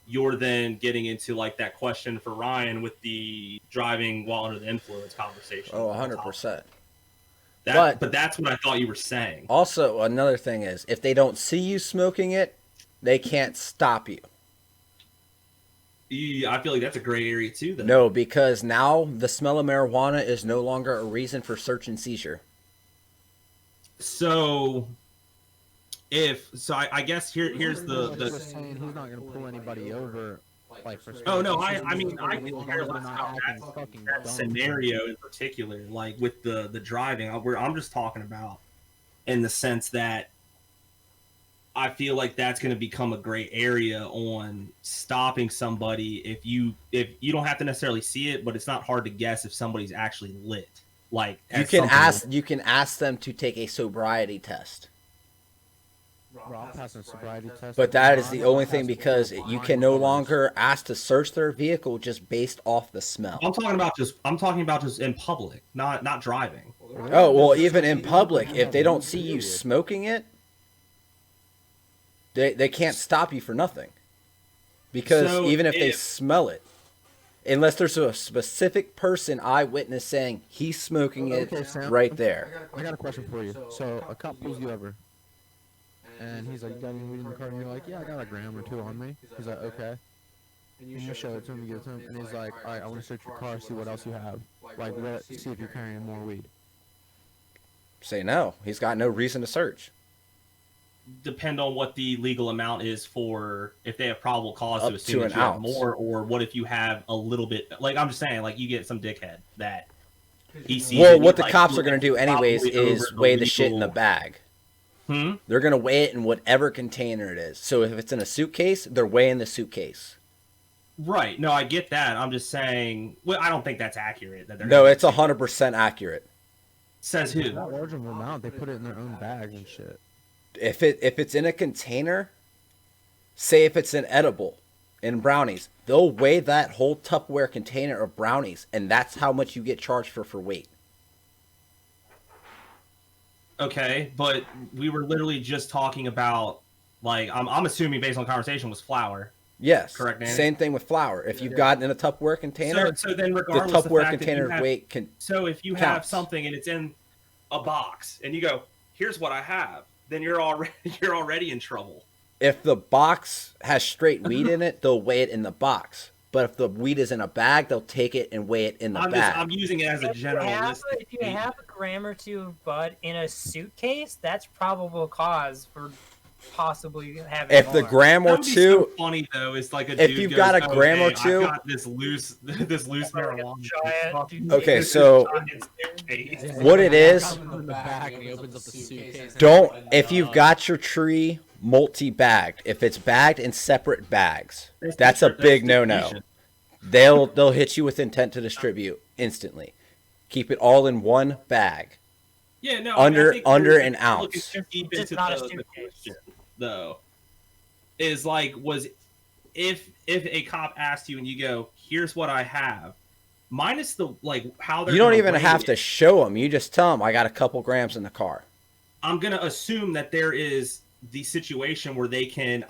you're then getting into like that question for Ryan with the driving while under the influence conversation. Oh, 100%. But that's what I thought you were saying. Also, another thing is, if they don't see you smoking it, they can't stop you. I feel like that's a gray area too. Though. No, because now the smell of marijuana is no longer a reason for search and seizure. So, I guess here's He was the. saying he's not going to pull anybody over. Like for Oh no, smoking. I mean I As can long care as they're less not about acting fucking that dumb. scenario in particular, like with the driving. I'm just talking about in the sense that I feel like that's going to become a gray area on stopping somebody if you don't have to necessarily see it, but it's not hard to guess if somebody's actually lit. Like You can ask them to take a sobriety test. Bro, I'll pass a sobriety test. But that is the only thing, because you can no longer ask to search their vehicle just based off the smell. I'm talking about just in public, not driving. Oh, well, even in public, if they don't see you smoking it, they can't stop you for nothing. Because So even if they if- smell it, unless there's a specific person eyewitness saying he's smoking it Okay, Sam. right there. I got a question for you. So a cop pulls you over, and he's like, "You got any weed in the car?" And you're like, "Yeah, I got a gram or two on me." He's like, "Okay." And you show it to him, you give it to him, and he's like, "All right, I want to search your car, see what else you have, like, see if you're carrying more weed." Say no. He's got no reason to search. Depend on what the legal amount is for if they have probable cause Up to assume to that an you have ounce. more, or what if you have a little bit. Like I'm just saying, like you get some dickhead that He sees Well, it, what he, the cops are like, going to do anyways probably is over weigh the shit in the legal- bag. They're going to weigh it in whatever container it is. So if it's in a suitcase, they're weighing the suitcase. Right. No, I get that. I'm just saying. Well, I don't think that's accurate. That they're No, gonna- it's 100% accurate. Says who? Not large of an amount. They put it in their own bag and shit. If it's in a container, say if it's an edible in brownies, they'll weigh that whole Tupperware container of brownies, and that's how much you get charged for weight. Okay, but we were literally just talking about, like, I'm assuming based on the conversation was flour. Yes. Correct, Danny? Same thing with flour. If you've got it in a Tupperware container, So then, the regardless, Tupperware fact that container you have- weight can. So if you have counts. something and it's in a box, and you go, "Here's what I have," then you're already in trouble. If the box has straight weed in it, they'll weigh it in the box. But if the weed is in a bag, they'll take it and weigh it in the bag. I'm using it as a If you generalistic. have a gram or two of bud in a suitcase, that's probable cause for possibly having. If the more. gram or That would be two, so funny though, it's like a If dude you've goes, got a "Oh, gram or hey, two- I've got this loose marijuana. Try it, dude. Okay, so Suitcase." what it is, Comes in the bag and he opens up the suitcase. don't, if you've got your tree multi-bagged, if it's bagged in separate bags, that's a big no-no. distribution. They'll hit you with intent to distribute instantly. Keep it all in one bag. Yeah, no, Under- I think under we're an looking ounce. too deep Just into not a the suitcase. question, though, is like, was if a cop asked you and you go, "Here's what I have," minus the like how they're You don't gonna even weigh have it, to show them. You just tell them, I got a couple grams in the car. I'm gonna assume that there is the situation where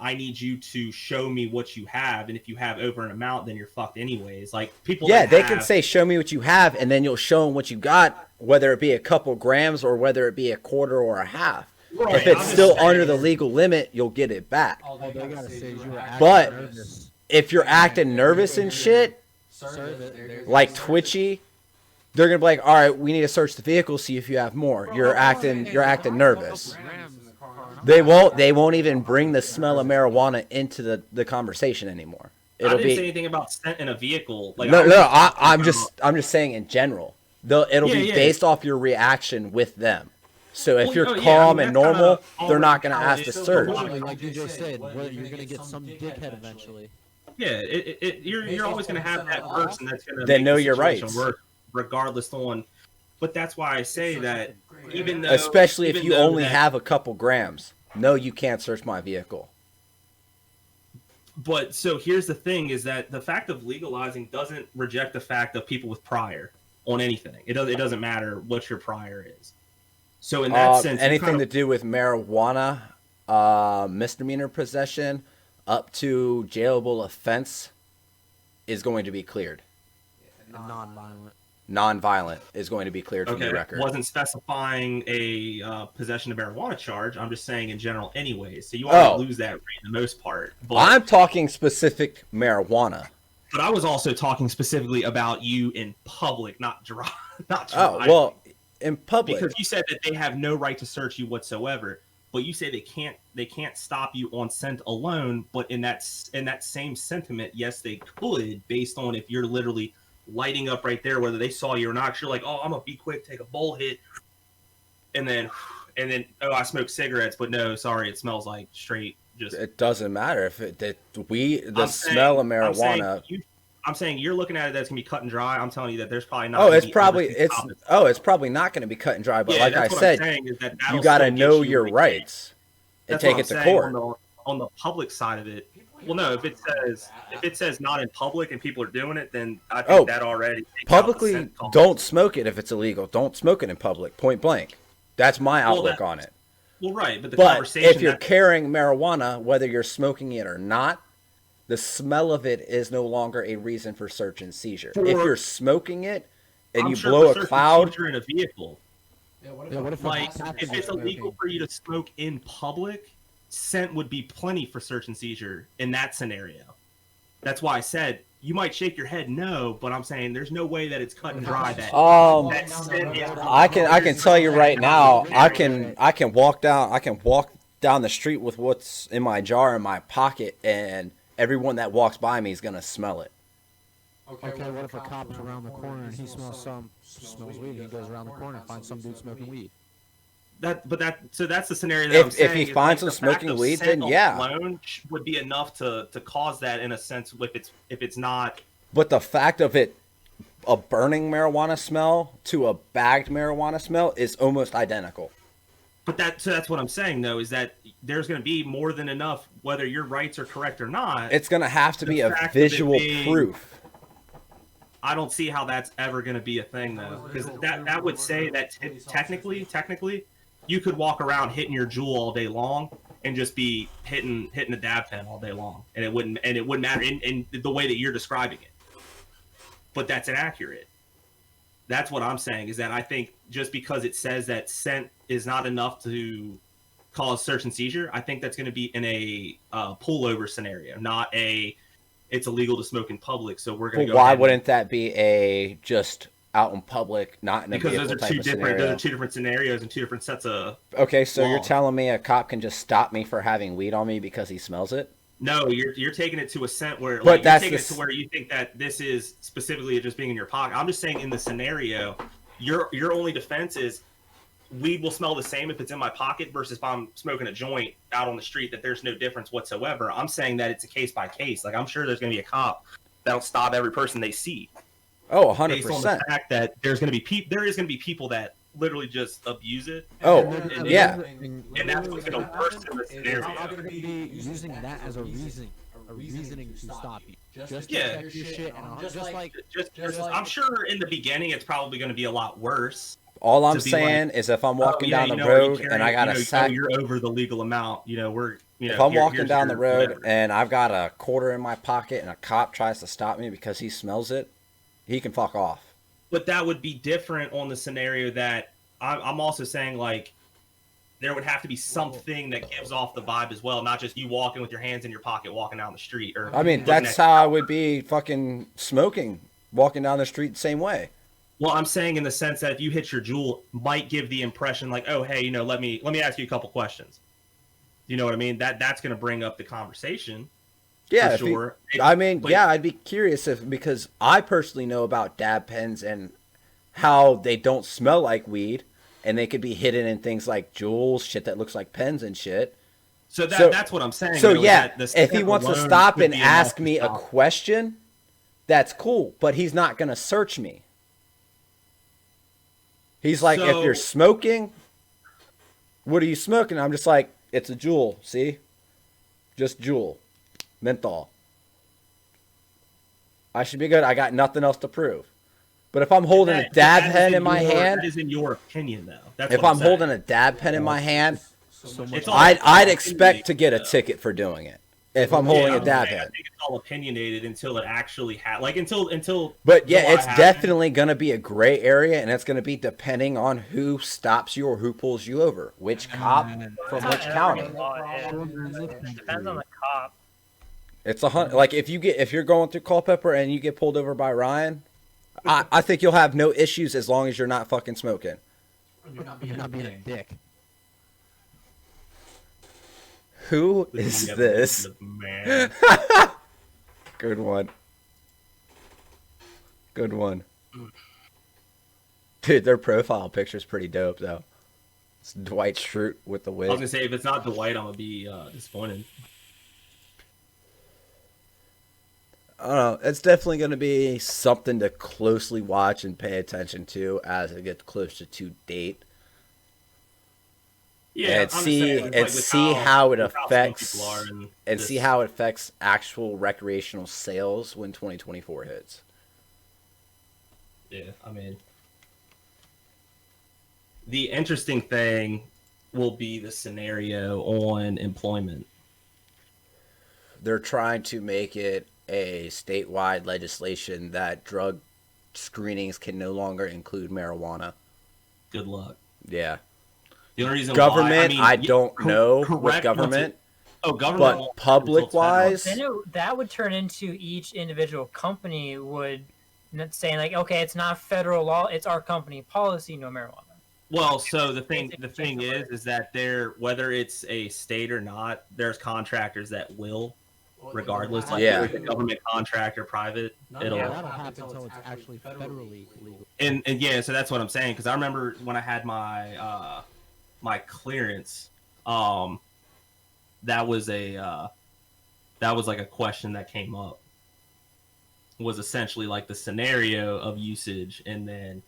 I need you to show me what you have, and if you have over an amount, then you're fucked anyways. Like people, Yeah, that they have, can say, show me what you have, and then you'll show them what you got, whether it be a couple grams or whether it be a quarter or a half. Right, If it's I'm just still saying- under the legal limit, you'll get it back. All they gotta say is you were acting But nervous. if you're acting nervous and shit, Serve it. like twitchy, they're gonna be like, all right, we need to search the vehicle, see if you have more. You're acting nervous. They won't even bring the smell of marijuana into the conversation anymore. I It'll didn't say be anything about scent in a vehicle. Like no. I was I'm talking just saying in general. It'll be Yeah. based off your reaction with them. So if Well, you're oh, yeah, calm I mean, and that's kinda normal, they're already not gonna how ask it to is. search. Literally, like DJ said, whether you're gonna get some dickhead eventually. Yeah, you're always going to have that person that's going to They make know the your situation rights. work, regardless on. But that's why I say that even though, Especially if even you though only that- have a couple grams. No, you can't search my vehicle. But so here's the thing: is that the fact of legalizing doesn't reject the fact of people with prior on anything. It doesn't matter what your prior is. So in that sense, you anything kind to of- do with marijuana, misdemeanor possession, up to jailable offense, is going to be cleared. And non-violent. Non-violent is going to be cleared from okay, your record. wasn't specifying a possession of marijuana charge. I'm just saying in general, anyways. So you Oh. always lose that rate in the most part. But I'm talking specific marijuana. But I was also talking specifically about you in public, not drive. Not Oh, driving. well, in public. Because you said that they have no right to search you whatsoever, but you say they can't stop you on scent alone. But in that same sentiment, yes, they could, based on if you're literally lighting up right there, whether they saw you or not. You're like, oh, I'm gonna be quick, take a bowl hit, and then oh, I smoke cigarettes, but no, sorry, it smells like straight. Just It doesn't matter if the I'm smell of saying- I'm saying marijuana. I'm saying you're looking at it that's gonna be cut and dry. I'm telling you that there's probably not. Oh, gonna it's be probably everything it's probably not going to be cut and dry. But Yeah, like I that's what said, I'm saying is that you that'll got to still get know you your where you rights and That's take what it to I'm saying court. on the public side of it. Well, no, if it says not in public and people are doing it, then I think Oh, that already takes out the Publicly, scent column. don't smoke it if it's illegal. Don't smoke it in public. Point blank. That's my Well, outlook that- on it. Well, right, but the But conversation if you're that- carrying marijuana, whether you're smoking it or not, the smell of it is no longer a reason for search and seizure. For- If you're smoking it and I'm you sure blow for a certain cloud, seizure in a vehicle, Yeah, what if like a if it's illegal for you to smoke in public, scent would be plenty for search and seizure in that scenario. That's why I said you might shake your head no, but I'm saying there's no way that it's cut and dry. That that scent is I can tell you right now, I can walk down the street with what's in my jar in my pocket, and everyone that walks by me is gonna smell it. Okay, what if a cop's around the corner and he smells weed and he goes around the corner and finds some dude smoking weed? So that's the scenario that I'm saying. If he is, finds like, them the fact smoking of weed, scent then yeah. alone would be enough to cause that in a sense. If it's not, But the fact of it, a burning marijuana smell to a bagged marijuana smell is almost identical. but that's what I'm saying though, is that there's going to be more than enough, whether your rights are correct or not. It's going to have to The be a fact of it visual being- proof. I don't see how that's ever going to be a thing though, because that would say that technically, you could walk around hitting your jewel all day long and just be hitting a dab pen all day long, and it wouldn't matter in the way that you're describing it. But that's inaccurate. That's what I'm saying, is that I think just because it says that scent is not enough to cause search and seizure, I think that's going to be in a pullover scenario, not a it's illegal to smoke in public, so we're going to But go why ahead wouldn't that be a just out in public, not in a because vehicle those are type two of different scenario? those are two different scenarios and two different sets of Okay, so you're laws. telling me a cop can just stop me for having weed on me because he smells it? No, you're taking it to a scent where, But like, that's you're taking the it to where you think that this is specifically just being in your pocket. I'm just saying in the scenario, your only defense is weed will smell the same if it's in my pocket versus if I'm smoking a joint out on the street, that there's no difference whatsoever. I'm saying that it's a case by case. Like, I'm sure there's going to be a cop that'll stop every person they see. Oh, Based on 100%. the fact that there is going to be people that literally just abuse it. Oh, And- yeah. And that's what's going to worsen the How scenario. could it be using that as a reasoning to stop you? Just to Yeah. check your shit, and just like I'm sure in the beginning it's probably going to be a lot worse. All I'm to be saying is if I'm walking down the are you road and I got a sack, you're over the legal amount. if I'm walking down the road and I've got a quarter in my pocket and a cop tries to stop me because he smells it, he can fuck off. But that would be different on the scenario that I'm also saying, like, there would have to be something that gives off the vibe as well, not just you walking with your hands in your pocket walking down the street. Or I mean, looking that's at- how I would be fucking smoking, walking down the street the same way. Well, I'm saying in the sense that if you hit your jewel, might give the impression like, oh, hey, let me ask you a couple questions. You know what I mean? That's going to bring up the conversation. Yeah, for if he- sure. But- yeah, I'd be curious because I personally know about dab pens and how they don't smell like weed, and they could be hidden in things like jewels, shit that looks like pens and shit. So So- that's what I'm saying. So though, is yeah, that the if he step wants to alone stop would and be enough ask to me a stop. question, that's cool, but he's not gonna search me. He's like, if you're So- smoking, what are you smoking? I'm just like, it's a jewel, see? Just jewel. Menthol. I should be good. I got nothing else to prove. But if I'm holding a That- dab that is pen in my hand, that is in your opinion, though. That's if what I'm saying. holding a dab pen in my hand, so much. It's all- I'd expect to get a ticket for doing it. If I'm holding Yeah, a dab I pen. think it's all opinionated until it actually until. But yeah, July it's happens. definitely going to be a gray area, and it's going to be depending on who stops you or who pulls you over, which cop from which county. It depends on the cop. It's like if you're going through Culpeper and you get pulled over by Ryan, I think you'll have no issues as long as you're not fucking smoking. You're not being a dick. Who is Yeah, this? Man. Good one. Good one. Dude, their profile picture's pretty dope though. It's Dwight Schrute with the I was wig. gonna say if it's not Dwight, I'm gonna be disappointed. I don't know. It's definitely going to be something to closely watch and pay attention to as it gets closer to date. Yeah, And see how it affects people are and see how it affects actual recreational sales when 2024 hits. Yeah, I mean, the interesting thing will be the scenario on employment. They're trying to make it a statewide legislation that drug screenings can no longer include marijuana. Good luck. Yeah. The only reason Government, why, I don't know with correct government, government, but won't- public-wise, Then that would turn into each individual company would saying like, okay, it's not federal law, it's our company policy, no marijuana. Well, so the thing is that whether it's a state or not, there's contractors that will regardless. Like Yeah. whether it's a government contract or private, it'll. Yeah, that'll happen until it's actually federally legal. And yeah, so that's what I'm saying. Because I remember when I had my my clearance, that was like a question that came up. Was essentially like the scenario of usage, and then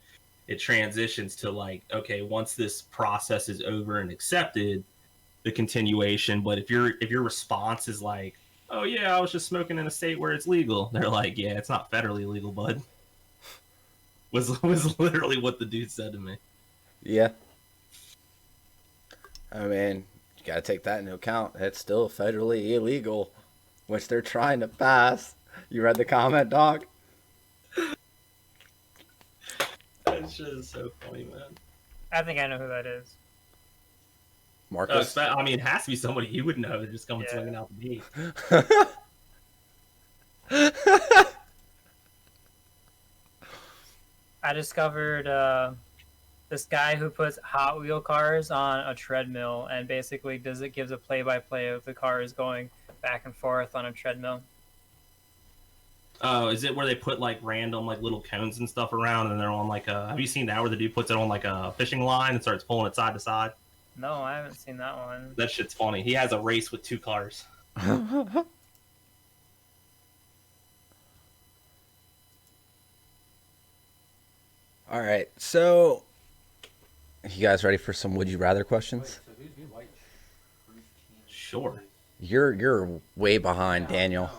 it transitions to like, okay, once this process is over and accepted, the continuation. But if your response is like, oh yeah, I was just smoking in a state where it's legal, they're like, yeah, it's not federally legal, bud. Was literally what the dude said to me. Yeah. I mean, you gotta take that into account. It's still federally illegal, which they're trying to pass. You read the comment, dog? That shit is so funny, man. I think I know who that is. Marcus? I mean, it has to be somebody you would know. They're just coming Yeah. swinging out the knee. I discovered this guy who puts Hot Wheel cars on a treadmill and basically gives a play-by-play of the cars going back and forth on a treadmill. Oh, is it where they put like random like little cones and stuff around, and they're on like a? Have you seen that where the dude puts it on like a fishing line and starts pulling it side to side? No, I haven't seen that one. That shit's funny. He has a race with 2 cars. All right, so you guys ready for some would you rather questions? Sure. You're way behind, Daniel.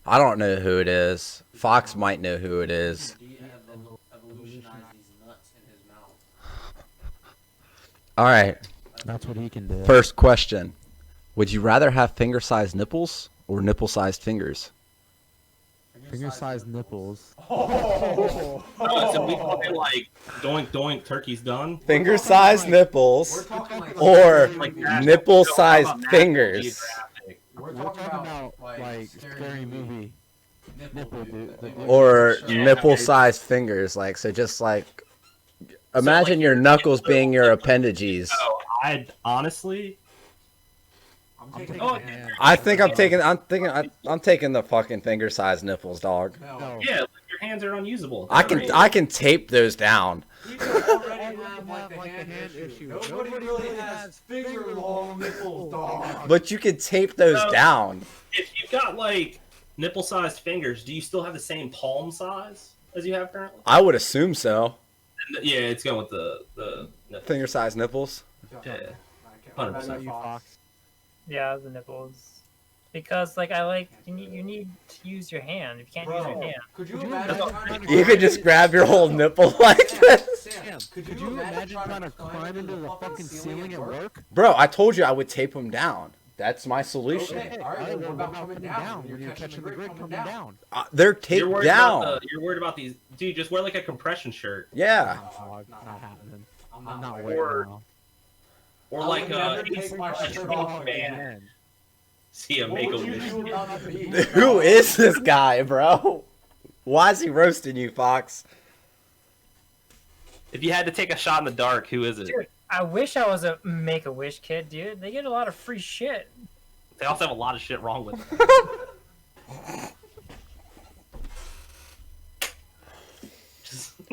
I don't know who it is. Fox might know who it is. All right, That's what he can do. first question. Would you rather have finger-sized nipples or nipple-sized fingers? Finger-sized nipples. Oh, so we play like doink doink, turkey's done. Finger-sized nipples or nipple-sized fingers? We're talking about like scary movie. Nipple, dude. Or nipple-sized fingers, like so just like imagine your knuckles being your appendages. Oh, I'd honestly. I'm taking the fucking finger-sized nipples, dog. No. Yeah, like your hands are unusable. I can tape those down. Already have like a hand issue. Nobody really has finger-long nipples, dog. But you can tape those No. down. If you've got like nipple-sized fingers, do you still have the same palm size as you have currently? I would assume so. Yeah, it's going with the nipple. Finger-sized nipples. Yeah. What about you, Fox? Yeah, the nipples. Because you need to use your hand. If you can't use your hand. Could you imagine trying to You could just grab your whole nipple like this. Sam, Could you imagine trying to climb into the fucking ceiling at work? Bro, I told you I would tape them down. That's my solution. Okay, all right, what about coming down? When you're catching the grid coming down. They're You're taped worried down. you're worried about these. Dude, just wear like a compression shirt Yeah. Dog, not happening. I'm I'm not not waiting Or- now. or I like would a. never take my shirt off again. See a What make a would you wish. do without me? Who is this guy, bro? Why is he roasting you, Fox? If you had to take a shot in the dark, who is it? Dude, I wish I was a Make-A-Wish kid, dude. They get a lot of free shit. They also have a lot of shit wrong with them.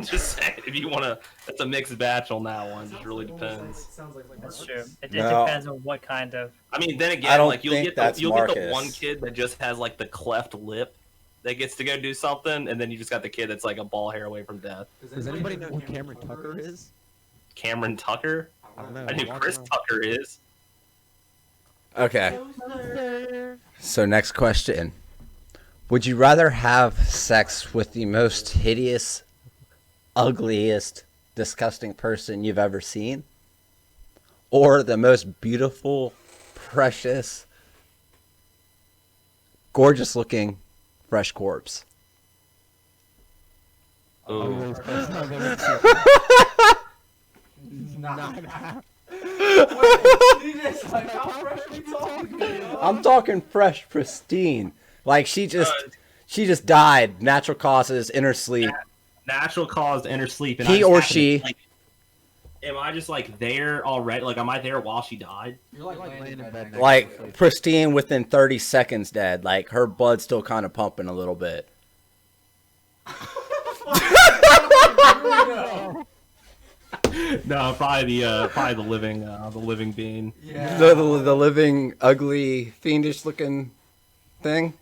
just saying, if you want to, that's a mixed batch on that one. Just really depends. That's true. It No. depends on what kind of. I mean, then I again, don't like you'll think get that's you'll get the Marcus. one kid that just has like the cleft lip that gets to go do something, and then you just got the kid that's like a ball hair away from death. Does anybody know who Cameron Tucker is? Cameron Tucker. I don't know. I know who Chris Tucker is. Okay. So next question. Would you rather have sex with the most hideous, ugliest, disgusting person you've ever seen? Or the most beautiful, precious, gorgeous looking fresh corpse? Ooh. I'm talking fresh, pristine. Like she just died, natural causes, inner sleep. Natural caused inner sleep. And He I just or happen to, she. like, am I just like there already? Like, am I there while she died? You're like laying in bed. Like pristine within 30 seconds dead. Like her blood's still kind of pumping a little bit. No, probably the living being. Yeah. The living, ugly, fiendish looking thing.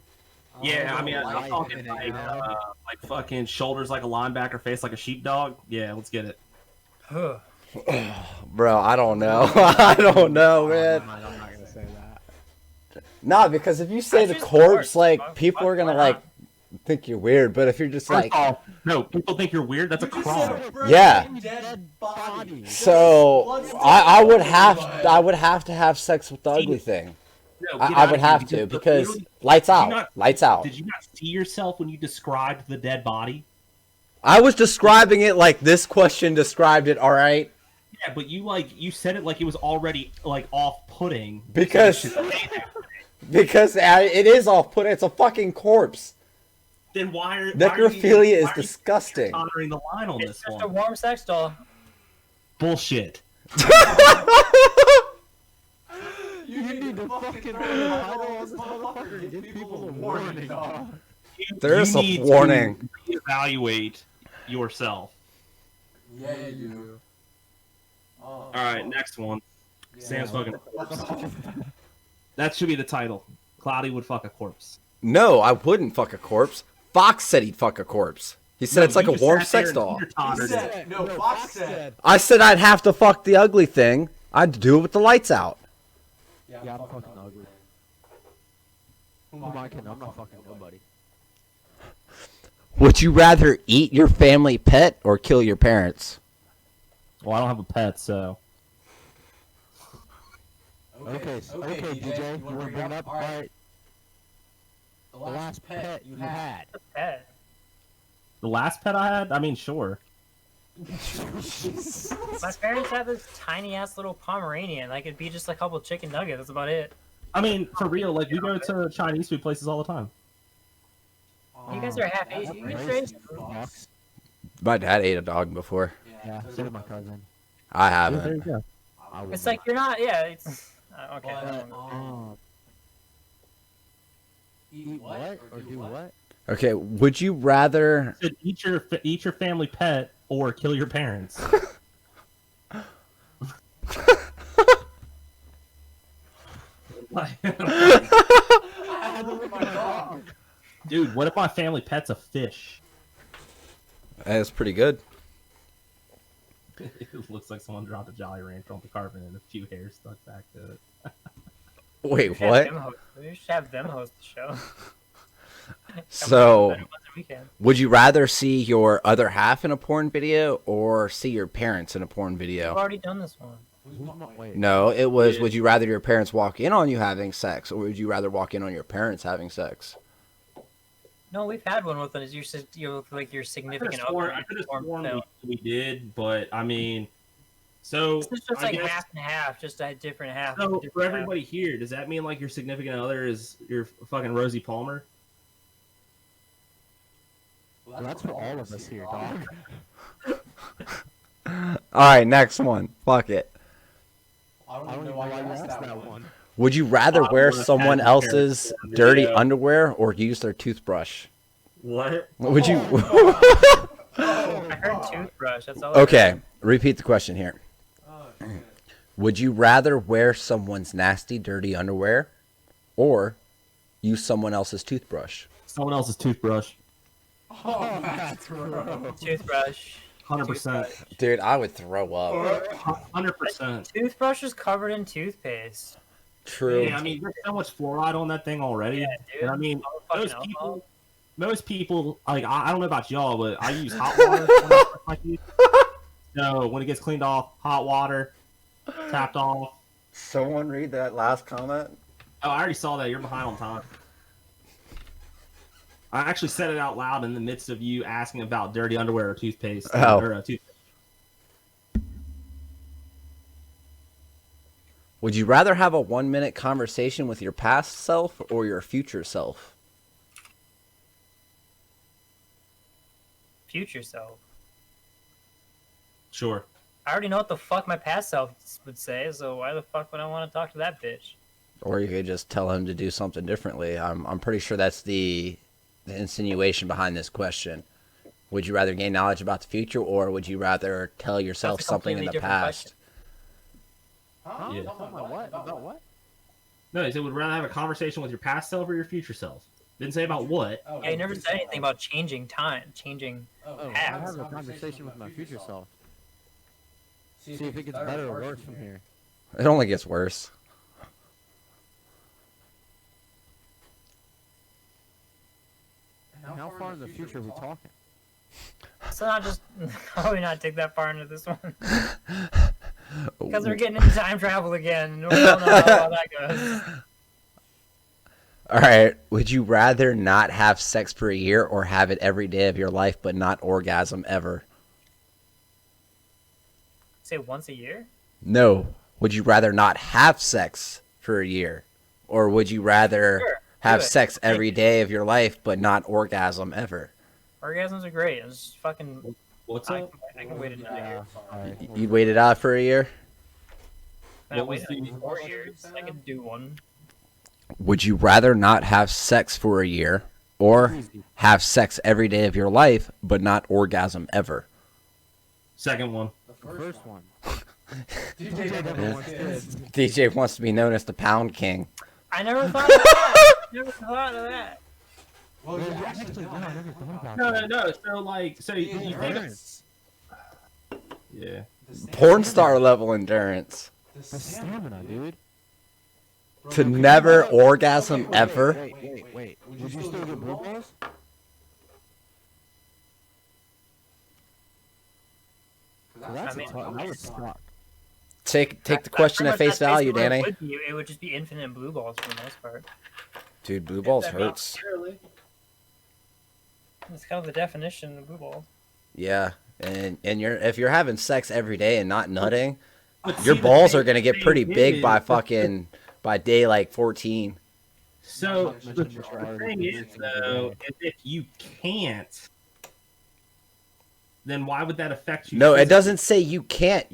Yeah, I mean, I'm Light talking in it, like, you know? like fucking shoulders like a linebacker, face like a sheepdog. Yeah, let's get it. Huh. Bro, I don't know. I don't know, man. I'm not gonna say that. Nah, because if you say the choose the corpse, corpse. like people are gonna Why like not? think you're weird. But if you're just First like, off, no, people think you're weird. That's a crime. Yeah. Dead body. so I would have to have sex with the ugly thing. No, get I out would of here, have to because literally- lights did you out, not- lights out. Did you not see yourself when you described the dead body? I was describing it like this question described it. All right, Yeah, but you said it like it was already like off-putting. because it is off-putting. It's a fucking corpse. Then why are Necrophilia is disgusting. honoring the line on It's this just a one? warm sex doll. Bullshit. You need to fucking throw the title on this motherfucker and give people a warning, dog. There's You a need warning. to evaluate yourself. Yeah, you do. Oh, All right, next one. yeah. Sam's fucking corpse. That should be the title. Cloudy would fuck a corpse. No, I wouldn't fuck a corpse. Fox said he'd fuck a corpse. He said it's like a warm sex doll. He said, no, Fox said. I said I'd have to fuck the ugly thing. I'd do it with the lights out. Yeah, I'm fucking ugly. Who am I kidding? I'm not fucking nobody. Would you rather eat your family pet or kill your parents? Well, I don't have a pet, so. Okay, DJ, you wanna bring it up? All right, the last pet you had. It's a pet. The last pet I had? I mean, sure. My parents have this tiny ass little Pomeranian. Like it'd be just a couple chicken nuggets. That's about it. I mean, for real, like, we go to Chinese food places all the time. You guys are half Asian. You guys are Asian. Fox. My dad ate a dog before. Yeah, so did my cousin. I Yeah, there haven't. you go. I would It's like you're not. Yeah. It's okay. not. Eat what or do what? Okay, would you rather? Said eat your family pet or kill your parents. I had to look at my dog. Dude, what if my family pet's a fish? That's pretty good. It looks like someone dropped a Jolly Rancher on the carpet and a few hairs stuck back to it. Wait, We should have what? them host- We should have them host the show. So, Once a weekend. would you rather see your other half in a porn video or see your parents in a porn I've video? already done this one. Wait. No, it was. Yeah. Would you rather your parents walk in on you having sex, or would you rather walk in on your parents having sex? No, we've had one with your significant other. I could have porn sworn film. we did, but I mean, so This is just I like guess- half and half, just a different half. So different for half. everybody here, does that mean like your significant other is your fucking Rosie Palmer? Well, that's for all of us here, dog. All right, next one. Fuck it. I don't I don't even even know why you asked that one. Would you rather I wear would've someone had else's to share the dirty video. underwear or use their toothbrush? What? Would you? I heard toothbrush. That's all. I Okay, heard. repeat the question here. Oh, shit. Would you rather wear someone's nasty, dirty underwear or use someone else's toothbrush? Someone else's toothbrush. Oh, that's gross. Toothbrush. 100%. Dude, I would throw up. 100%. Toothbrush is covered in toothpaste. True. Yeah, I mean, there's so much fluoride on that thing already. Yeah, dude. And I mean, Fucking most alcohol. people, like, I don't know about y'all, but I use hot water when I brush my teeth. So when it gets cleaned off, hot water, tapped off. Someone read that last comment? Oh, I already saw that. You're behind on time. I actually said it out loud in the midst of you asking about dirty underwear or toothpaste. Oh. Or, toothpaste. Would you rather have a 1-minute conversation with your past self or your future self? Future self. Sure. I already know what the fuck my past self would say, so why the fuck would I want to talk to that bitch? Or you could just tell him to do something differently. I'm pretty sure that's the insinuation behind this question. Would you rather gain knowledge about the future, or would you rather tell yourself That's a something in completely the different past? Huh? Yeah. Talking about what? About what? No, he said would rather have a conversation with your past self or your future self. Didn't say about what. Oh, Yeah, you never said anything about changing time, changing. Oh, I Have have a conversation with my future self. See if it gets better or worse from here. It only gets worse. And how far in the future are we talking? So not just probably not take that far into this one because we're getting into time travel again. We don't know how that goes. All right. Would you rather not have sex for a year or have it every day of your life but not orgasm ever? Say once a year. No. Would you rather not have sex for a year, or would you rather Sure, have do it. sex every day of your life but not orgasm ever? Orgasms are great. It's just fucking. What's I, up? I can wait another year. Alright. You'd wait it out for a year? I What wait was the- 4 years. I could do one. Would you rather not have sex for a year or have sex every day of your life but not orgasm ever? Second one. The first one. DJ never wants kids. DJ wants to be known as the Pound King. I never thought of that. Never thought of that. Well, Well, you yeah, actually no, I never thought about No, that. no. So like, so you think? Endurance. Yeah. Porn star level endurance. The stamina, dude. To never orgasm ever? Wait. Would you still get blue balls? That's I mean, that would suck. Take the question at face value, Danny. It would just be infinite blue balls for the most part. Dude, blue balls hurts. That's kind of the definition of blue balls. Yeah, and if you're having sex every day and not nutting, But your see, the balls thing- are gonna get thing pretty big is- by by day like 14. So Not to the mention you're already thing is, producing though, the is if you can't, then why would that affect you? No, it physically? doesn't say you can't.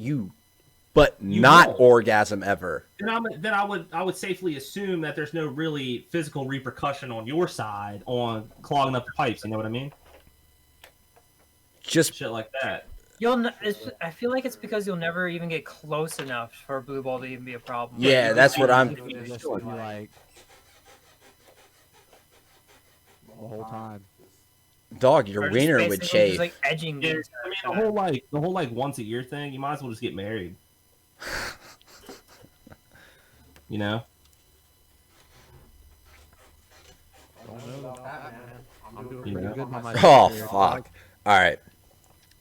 But You not won't. orgasm ever. Then I would safely assume that there's no really physical repercussion on your side on clogging up the pipes. You know what I mean? Just Shit like that. I feel like it's because you'll never even get close enough for a blue ball to even be a problem. yeah, that's what I'm. It would just be like the whole time. Dog, your Or just wiener would basically chafe. just, like edging. Yeah, the I mean entire time. the whole once a year thing. You might as well just get married. You know? Don't know about that, man. I'm doing You pretty know? good by my Oh career. fuck! All right.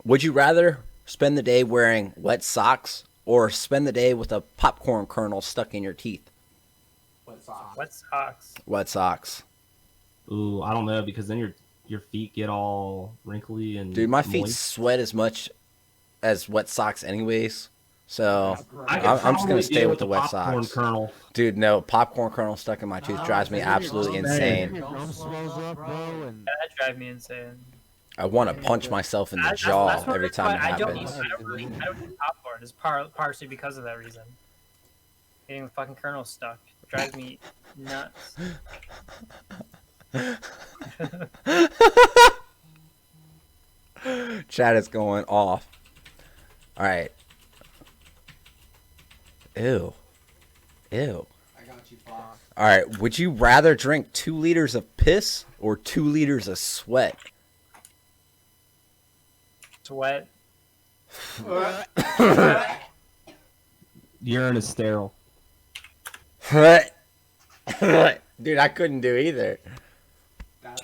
Would you rather spend the day wearing wet socks or spend the day with a popcorn kernel stuck in your teeth? Wet socks. Wet socks. Ooh, I don't know because then your feet get all wrinkly and Dude, my feet moist. sweat as much as wet socks, anyways. So, I could I'm just probably gonna stay deal with the wet popcorn socks. kernel. Dude, no, popcorn kernel stuck in my tooth drives me absolutely insane. Your gum swells up, bro, and That drive me insane. I want to punch myself in the That's jaw one every reason time it why I don't happens. eat popcorn. It's partially because of that reason. Getting the fucking kernel stuck drives me nuts. Chat is going off. All right. Ew. Ew. I got you, Fox. All right. Would you rather drink 2 liters of piss or 2 liters of sweat? Sweat. Urine is sterile. Dude, I couldn't do either.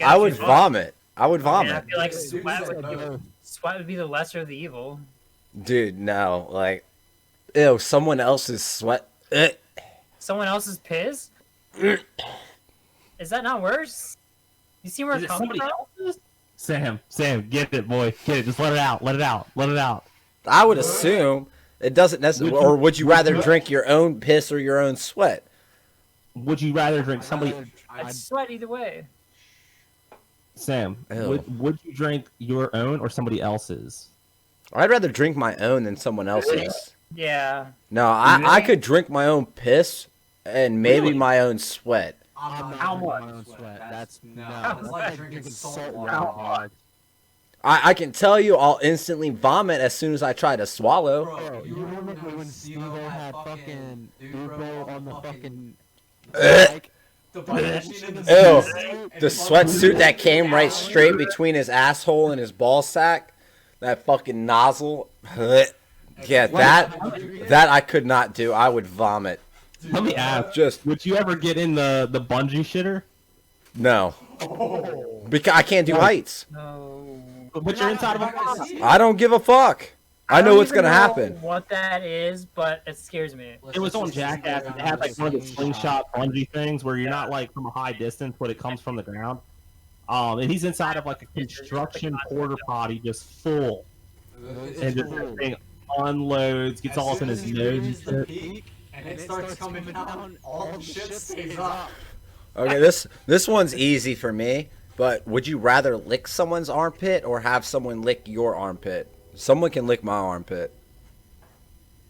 I would vomit. I would And I vomit. feel like Dude, sweat would be the lesser of the evil. Dude, no. Like, ew, someone else's sweat. Someone else's piss? Is that not worse? You see where Is it it comes somebody from? else's? Sam, get it, boy. Get it. Just let it out. Let it out. Let it out. I would assume it doesn't necessarily. Or would you rather drink your own piss or your own sweat? Would you rather drink somebody? I'd sweat either way. Sam, Ew. would you drink your own or somebody else's? I'd rather drink my own than someone else's. Yeah. No, I could drink my own piss and maybe Really? my own sweat. How much? My own sweat. That's no. That's That's like like drinking drinking salt salt water. water hard. I can tell you I'll instantly vomit as soon as I try to swallow. Bro, you remember when Steve-O had fucking Ugo on the fucking Ugh. The bike machine in Ew. the The sweatsuit that came right straight between his asshole and his ball sack. That fucking nozzle. Yeah, that I could not do. I would vomit. Let me ask. Just Would you ever get in the bungee shitter? no. Because I can't do heights. No. But you're inside of a box. I don't give a fuck. I know don't what's even gonna know happen. What that is, but it scares me. It was on Jackass. And they had like one of the slingshot bungee things where you're not like from a high distance, but it comes from the ground. And he's inside of like a construction porta potty, just full, and just everything unloads, gets all up in his nose and shit. peak, and it starts coming down, all the shit stays up. Okay, this one's easy for me. But would you rather lick someone's armpit or have someone lick your armpit? Someone can lick my armpit.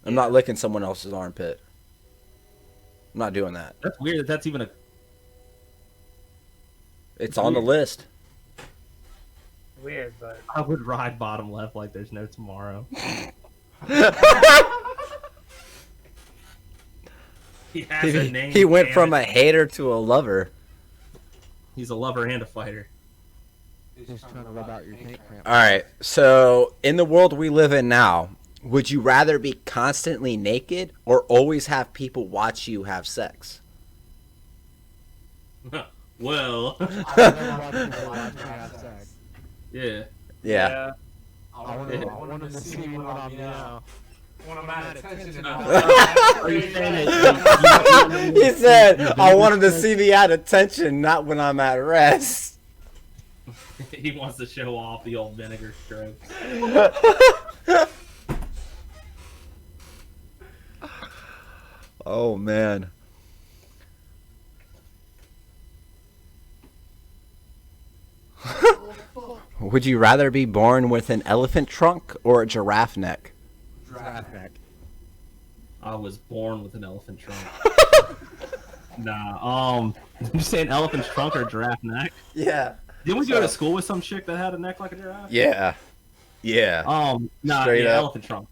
I'm not licking someone else's armpit. I'm not doing that. That's weird that that's even a. It's on the list. Weird, but I would ride bottom left like there's no tomorrow. He has a name. He went damn from it. a hater to a lover. He's a lover and a fighter. Just trying to rub out your tank cramp. All right. So, in the world we live in now, would you rather be constantly naked or always have people watch you have sex? Well, yeah. Yeah. I want them to see me when I'm now. When I'm at attention. Are you saying that He said, I want him to see me at attention, not when I'm at rest. He wants to show off the old vinegar strokes. Oh, man. Would you rather be born with an elephant trunk or a giraffe neck? Giraffe neck. I was born with an elephant trunk. Nah, you saying elephant's trunk or giraffe neck? Yeah. Didn't we go to school with some chick that had a neck like a giraffe? Yeah. Yeah. Nah, Straight yeah, up. elephant trunk.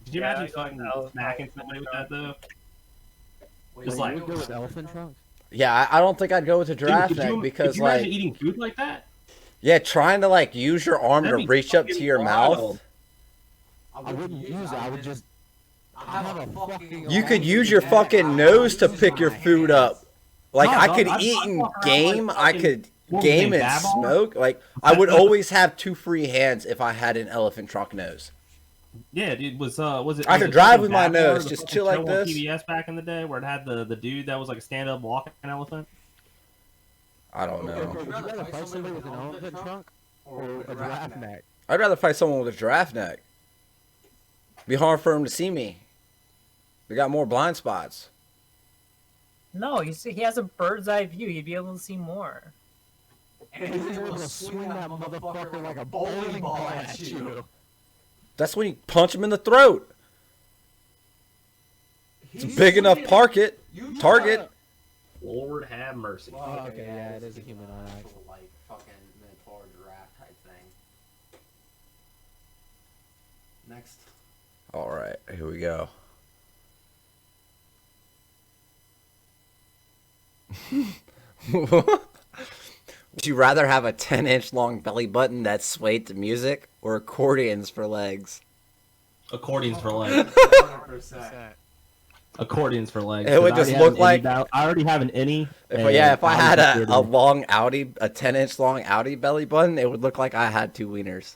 Did you Yeah, imagine fucking elephant smacking trunk. somebody with that though? Wait, Just Like, like- you would go with elephant trunk? Yeah, I don't think I'd go with a giraffe Dude, neck could because, you imagine like, eating food like that? yeah, trying to, like, use your arm to That'd be reach up to fucking your wild. mouth. I wouldn't use it. I would just. I have a fucking. You could use your fucking nose to pick your food up. Like, No, I dog, could I'd eat and walk around game. like I fucking- could what was his game name, and Babble? smoke. Like, I would always have two free hands if I had an elephant trunk nose. Yeah, dude, was it? I was could it drive fucking with my Babbar, nose, the just fucking chill like show on this? PBS back in the day, where it had the dude that was like a stand-up walking elephant. I don't know. Would you rather fight somebody with an elephant trunk or a giraffe neck? I'd rather fight someone with a giraffe neck. Be hard for him to see me. They got more blind spots. no, he has a bird's eye view. He'd be able to see more. And He's able to swing that motherfucker like a bowling ball at you. That's when you punch him in the throat. It's a big enough target. Lord have mercy. Oh, okay, yeah, it is a human eye. Like fucking minotaur giraffe type thing. Next. All right, here we go. Would you rather have a 10-inch long belly button that swayed to music or accordions for legs? Accordions for legs. 100%. Accordions for legs. It would 'cause I just already have look an like- innie bell- I already have an innie. If and I had was a long Audi, a 10-inch long Audi belly button, it would look like I had two wieners.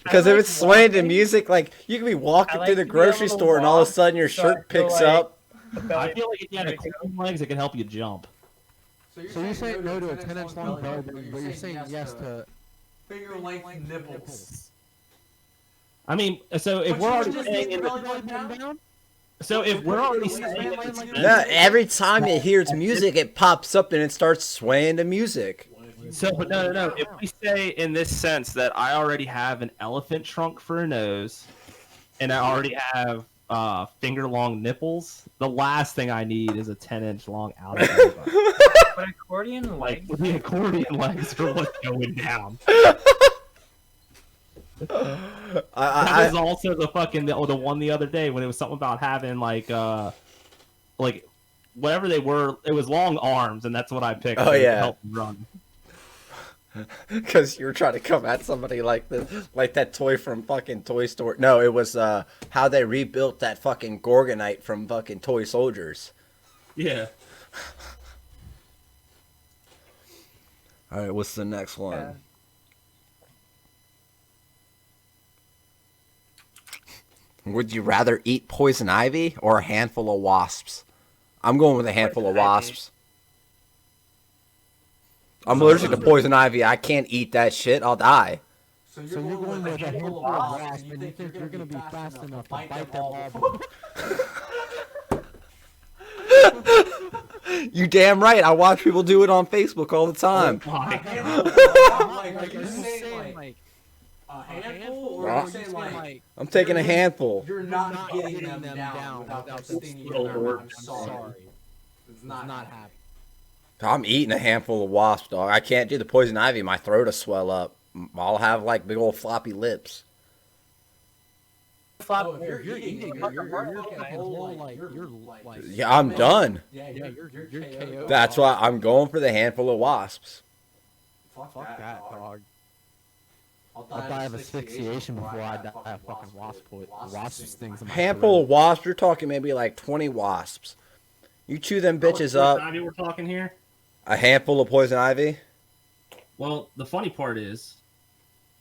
Because if it's swaying to music, like you could be walking I through like the to be able grocery to store and all of a walk, sudden your so I shirt feel picks like- up. I feel like if you had accordion legs, it could help you jump. So you're saying no to a 10-inch long belly button, but you're saying yes to finger length nipples. I mean, so if But we're you already just saying, need the belly button down? so if we're already Just saying, like No, every time it hears music, it pops up and it starts swaying to music. So, but no. If we say in this sense that I already have an elephant trunk for a nose, and I already have finger long nipples, the last thing I need is a 10-inch long outer belly button. But accordion Like legs. the accordion legs are what's going down. That was also the one the other day when it was something about having like whatever they were. It was long arms, and that's what I picked. Oh, to yeah. help run. Because you were trying to come at somebody like that toy from fucking Toy Story. No, it was how they rebuilt that fucking Gorgonite from fucking Toy Soldiers. Yeah. All right, what's the next one? Yeah. Would you rather eat poison ivy or a handful of wasps? I'm going with a handful of Poison ivy. wasps. I'm allergic to poison ivy. I can't eat that shit. I'll die. So you're going with a handful of wasps, and you think you're going to be fast enough to bite them all? You damn right. I watch people do it on Facebook all the time. Like, are you saying like a handful, or are you saying like I'm taking a handful. you're not getting them down without stinging you? I'm sorry. It's not happening. I'm eating a handful of wasps, dog. I can't do the poison ivy. My throat will swell up. I'll have like big old floppy lips. Oh, if you're eating, you're Yeah, I'm done. Yeah, you're KO'd. That's why I'm going for the handful of wasps. Fuck that, dog. I'll die of asphyxiation before I die of fucking wasp stings. in my Handful throat. of wasps. You're talking maybe like 20 wasps. You chew them bitches up. Ivy we're talking here. A handful of poison ivy. Well, the funny part is,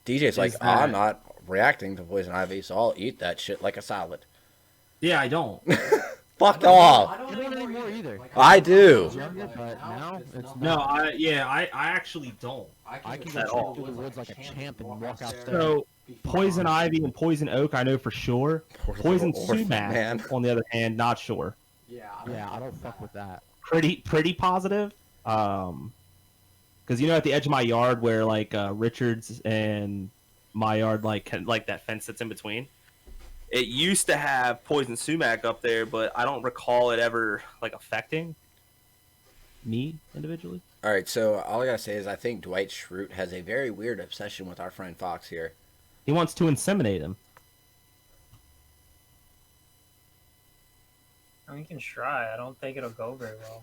DJ's like, Is oh, that- I'm not reacting to poison ivy, so I'll eat that shit like a salad. yeah, I don't. Fuck off. I don't You don't anymore either. I do. Younger, but now it's No, not. I actually don't. I can at go all. through the woods like a champ and walk out there. So poison ivy and poison oak, I know for sure. Poison Orphan sumac, man. on the other hand, not sure. Yeah, I don't fuck with that. Pretty positive. Because at the edge of my yard where like Richards and my yard like that fence that's in between. It used to have poison sumac up there, but I don't recall it ever like affecting me individually. All right, so all I gotta say is I think Dwight Schrute has a very weird obsession with our friend Fox here. He wants to inseminate him. I mean, you can try. I don't think it'll go very well.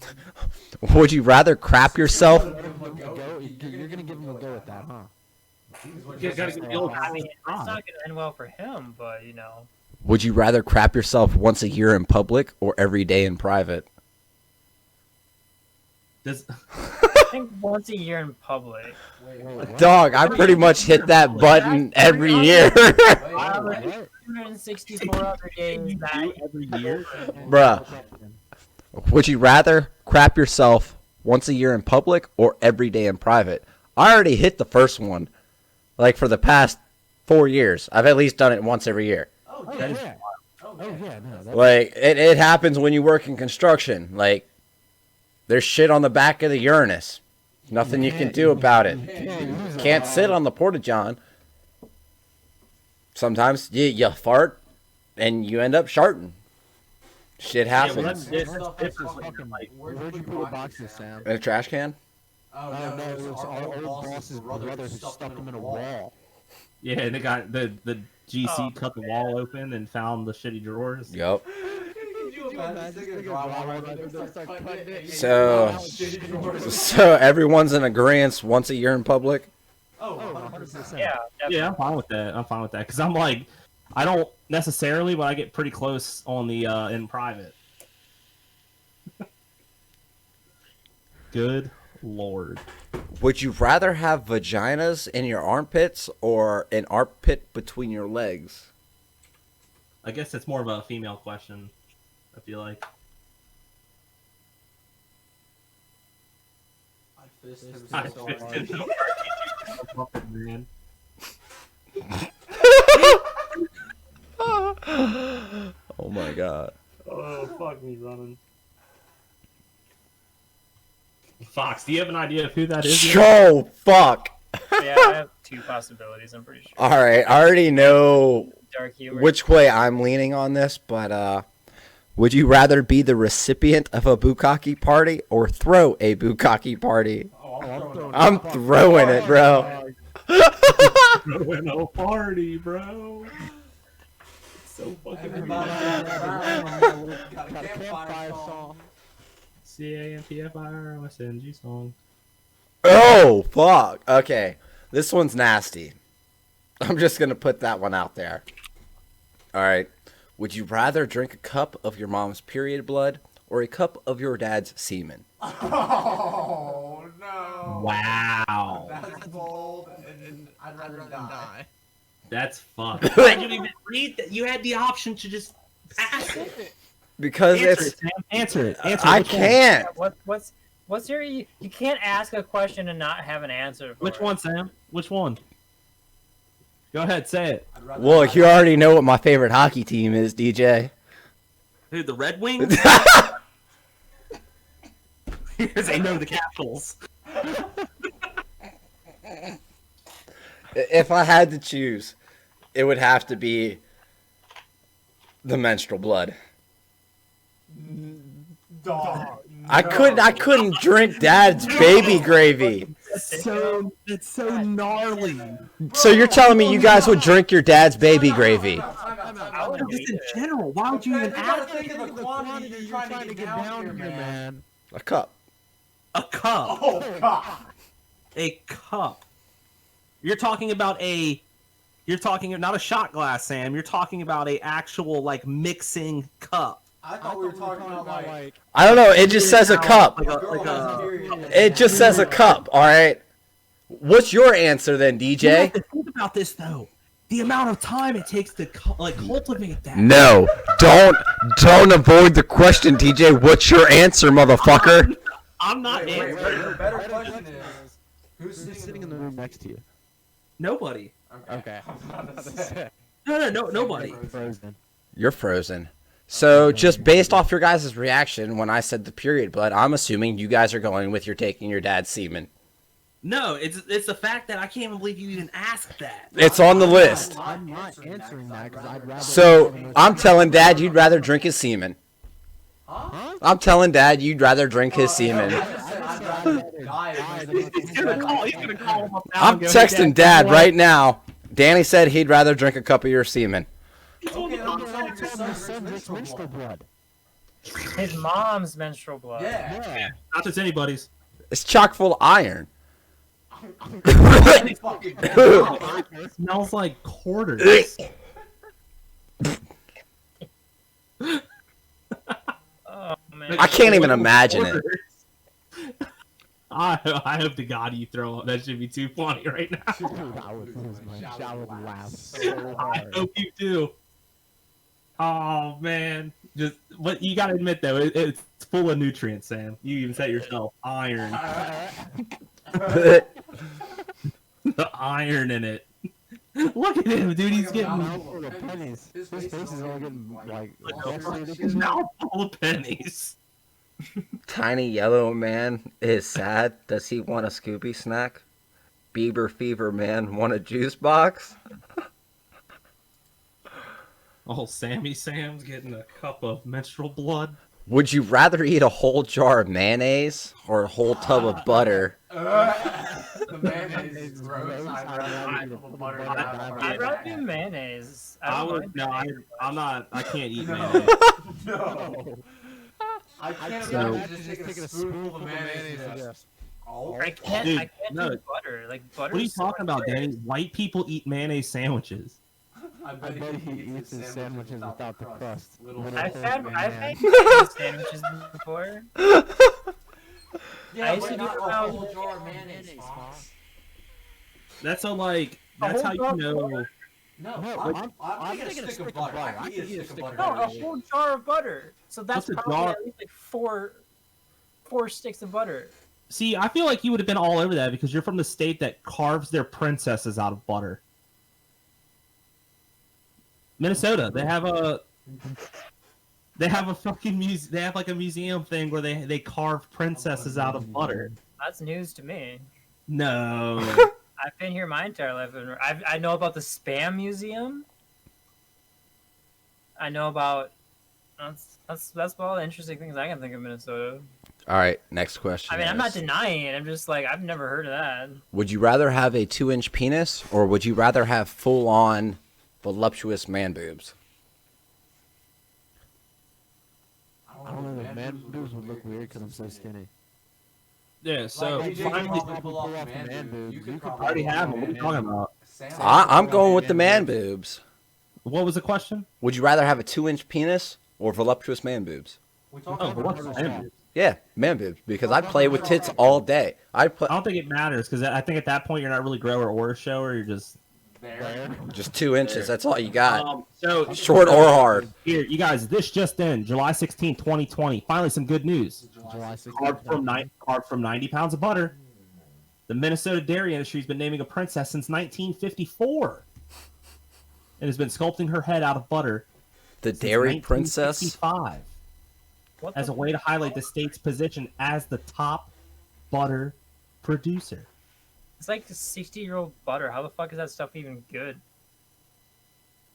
Would you rather crap yourself? You're gonna give him a go at that, huh? You gotta get the old I mean, it's not going to end well for him, but Would you rather crap yourself once a year in public or every day in private? Does, I think once a year in public. Dog, I pretty much hit that button every year. 264 other days that Every year. Bruh. Would you rather crap yourself once a year in public or every day in private? I already hit the first one. Like for the past 4 years. I've at least done it once every year. Oh yeah. Oh yeah, no. That's, Like, it happens when you work in construction. Like, there's shit on the back of the Uranus. Nothing you can do about it. Can't sit on the porta-john. Sometimes you fart and you end up sharting. Shit yeah, happens. well, that's That's different. fucking like. Where'd you put your boxes, Sam? In a trash can? Oh no, it was our old boss's brother who stuck them in a wall. Yeah, and they got the GC cut the wall open and found the shitty drawers. Yup. So. So everyone's in agreement once a year in public? Oh, 100%. yeah, Yeah, I'm fine with that. Because I'm like, I don't necessarily, but I get pretty close on the in private. Good lord. Would you rather have vaginas in your armpits or an armpit between your legs? I guess it's more of a female question. I feel like. I fisted him so hard. Man. Oh my god. oh fuck me running. Fox, do you have an idea of who that is? Oh, fuck. Yeah, I have two possibilities. I'm pretty sure. All right, I already know Dark humor. which way I'm leaning on this, but would you rather be the recipient of a bukkake party or throw a bukkake party? I'm throwing it, bro. Throwing a party, bro. So fucking Everybody got a campfire song. CAMPFIR SNG song. Oh, fuck. Okay, this one's nasty. I'm just going to put that one out there. All right. Would you rather drink a cup of your mom's period blood or a cup of your dad's semen? Oh no! Wow. That's bold, and I'd rather die. That's fucked. Why'd you even read that? You had the option to just ask it. Because Answer it's... it, Sam. Answer it. Answer I which one? can't. What's your? You can't ask a question and not have an answer. For Which it. one, Sam? Which one? Go ahead, say it. Well, you already know what my favorite hockey team is, DJ. Who, the Red Wings? Because they know the Capitals. If I had to choose, it would have to be the menstrual blood. Dog. I couldn't drink dad's baby gravy. It's so gnarly. So you're telling me you guys would drink your dad's baby gravy? I would Just in it. general, why would you even You gotta ask think of the quantity you're trying to get down here, man. A cup. a cup? Oh god. A cup. You're talking about not a shot glass, Sam. You're talking about a actual like mixing cup. I thought we were talking about like. I don't know. It just says a cup. It It just says a cup. All right. What's your answer then, You have DJ? to think about this though. The amount of time it takes to cultivate that. No, don't avoid the question, DJ. What's your answer, motherfucker? I'm not Wait, answering. the better question is, who's sitting in the room next to you? Nobody. Okay. No, nobody. Frozen. You're frozen. So just based off your guys' reaction when I said the period blood, I'm assuming you guys are going with you're taking your dad's semen. No, it's the fact that I can't even believe you even asked that. It's on the list. I'm not answering that because I'd rather. So I'm telling Dad you'd rather drink his semen. Huh? I'm telling Dad you'd rather drink his semen. I just said I'd rather die. He's gonna call him up now. I'm and go, texting Dad right now. Danny said he'd rather drink a cup of your semen. Okay, I'm telling your son Son your drinks menstrual blood. His mom's menstrual blood. Yeah. Yeah. Not just anybody's. It's chock full of iron. Fucking It smells like quarters. Oh man. I can't even imagine it. I hope to God you throw up. That should be too funny right now. I would lose my shit. I would laugh so I hard. hope you do. Oh man, but you gotta admit though, it's full of nutrients, Sam. You even said yourself, iron. The iron in it. Look at him, dude. He's getting Mouthful of pennies. His face is all getting like his mouth full of pennies. Tiny yellow man is sad. Does he want a Scooby snack? Bieber fever man want a juice box? Oh, Sam's getting a cup of menstrual blood. Would you rather eat a whole jar of mayonnaise or a whole tub of butter? The mayonnaise is gross. I'd rather eat a butter than I'd rather do mayonnaise. I don't mind mayonnaise. I'm not. I can't eat No. mayonnaise. No. I can't So- imagine just taking a spoonful of mayonnaise and just. Oh. I can't. Dude, I can't no. do butter. Like butter. What are you talking about, Danny? White people eat mayonnaise sandwiches. I bet he eats his sandwiches without the crust. Little I've holes had in I've mayonnaise. had mayonnaise sandwiches before. Yeah, I used but to do not it a when I was whole a jar of kid. mayonnaise. Fox. That's That's how you know. No, No, I'm thinking a stick of butter. I can eat a stick of butter. No, a whole jar of butter. So that's What's a probably jar? at least like four sticks of butter. See, I feel like you would have been all over that because you're from the state that carves their princesses out of butter. Minnesota, they have a fucking they have like a museum thing where they carve princesses out of butter. That's news to me. No. I've been here my entire life. And I know about the Spam Museum. I know about that's about all the interesting things I can think of Minnesota. All right, next question. I mean, I'm not is, denying it. I'm just like I've never heard of that. would you rather have a 2-inch penis or would you rather have full-on voluptuous man boobs? I don't know. The man boobs would look weird because I'm so skinny. Yeah, so Like, DJ finally, could probably pull off a man boob. You could I probably already pull off have a them. What are you man talking boob. about? Sam I'm could going pull with off the a man boob. boobs. What was the question? Would you rather have a 2-inch penis or voluptuous man boobs? We talked Oh, about what's this. the man? Yeah, man boobs. Because I play with tits all day. I play I don't think it matters because I think at that point you're not really grower or shower. You're just There. just 2 inches. That's all you got. so Short or hard. Here, you guys, this just in, July 16, 2020. Finally, some good news. July 16th. Carved from 90 pounds of butter. The Minnesota dairy industry has been naming a princess since 1954 and has been sculpting her head out of butter The since dairy princess. 1965 What as the a way to highlight the state's position as the top butter producer. It's like 60-year-old butter. How the fuck is that stuff even good?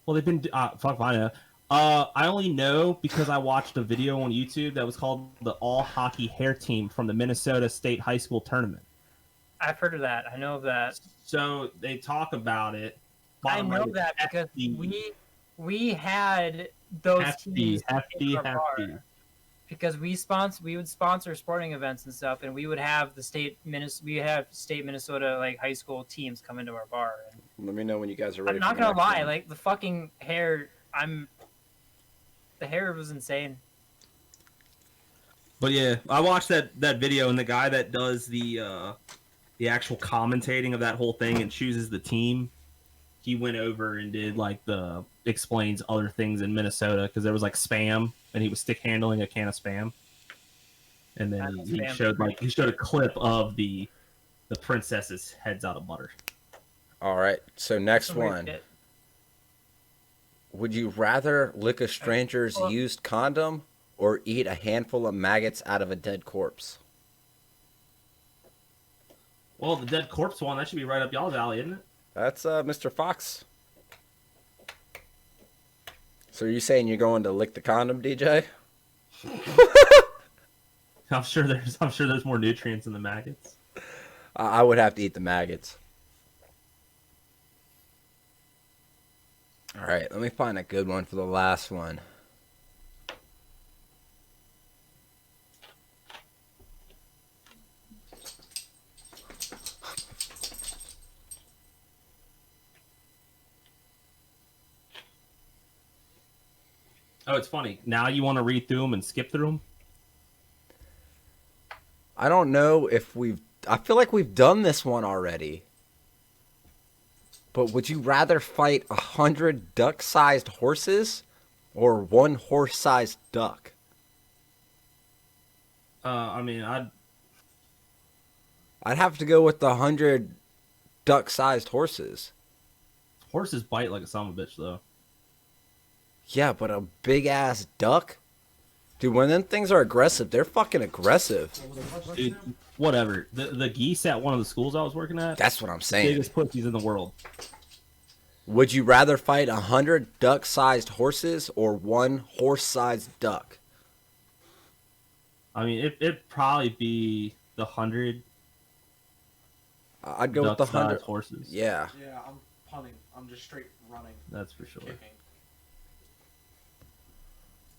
Well, they've been fuck I know. I only know because I watched a video on YouTube that was called the All Hockey Hair Team from the Minnesota State High School Tournament. I've heard of that. I know of that. So they talk about it. I Bottom know right is that because hefty, we had those teams hefty. in our bar. Because we would sponsor sporting events and stuff, and we would have the state Minnesota like high school teams come into our bar. And Let me know when you guys are ready. I'm not for the gonna next lie, one. like the fucking hair, the hair was insane. But yeah, I watched that video, and the guy that does the actual commentating of that whole thing and chooses the team, he went over and did like the explains other things in Minnesota because there was like spam, and he was stick handling a can of spam, and then he showed a clip of the princess's heads out of butter. All right. So next Some weird one. shit. Would you rather lick a stranger's used condom or eat a handful of maggots out of a dead corpse? Well, the dead corpse one, that should be right up y'all's alley, isn't it? That's Mr. Fox. So are you saying you're going to lick the condom, DJ? I'm sure there's more nutrients in the maggots. I would have to eat the maggots. All right, let me find a good one for the last one. Oh, it's funny. Now you want to read through them and skip through them? I don't know if I feel like we've done this one already. But would you rather fight 100 duck-sized horses or one horse-sized duck? I mean, I'd have to go with the 100 duck-sized horses. horses bite like a son of a bitch, though. Yeah, but a big-ass duck? Dude, when them things are aggressive, they're fucking aggressive. Dude, whatever. The geese at one of the schools I was working at, That's what I'm saying. biggest pussies in the world. Would you rather fight 100 duck-sized horses or one horse-sized duck? I mean, it'd probably be the 100 I'd go with the 100 duck-sized horses. Yeah. Yeah, I'm punting. I'm just straight running, That's for sure. kicking.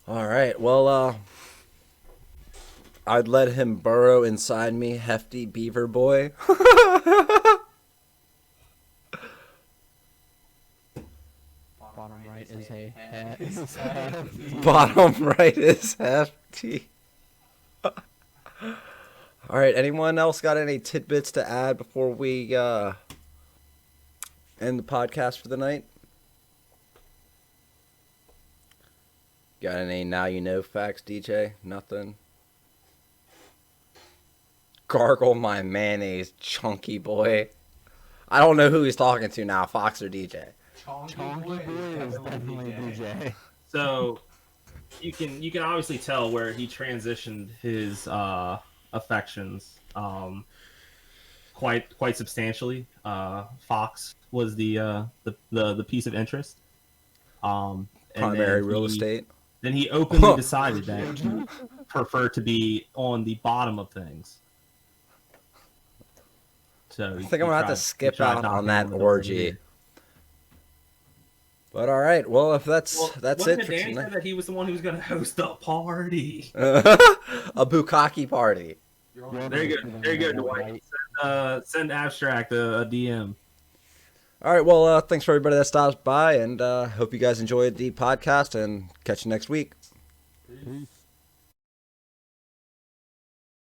All right. Well, I'd let him burrow inside me, hefty beaver boy. Bottom right is a hat. Bottom right is hefty. All right. Anyone else got any tidbits to add before we end the podcast for the night? Got any now you know facts, DJ? Nothing. Gargle my mayonnaise, chunky boy. I don't know who he's talking to now, Fox or DJ. Chonky boy is definitely DJ. So you can obviously tell where he transitioned his affections. quite substantially. Fox was the piece of interest. And Primary then real estate. Then he openly decided that he preferred to be on the bottom of things. So I think I'm gonna have to skip out on that orgy. But all right, well if that's it for Dan tonight. said that he was the one who was going to host a party. A bukkake party. Very good, Dwight. Send Abstract a DM. All right, well thanks for everybody that stops by, and hope you guys enjoyed the podcast, and catch you next week. Peace.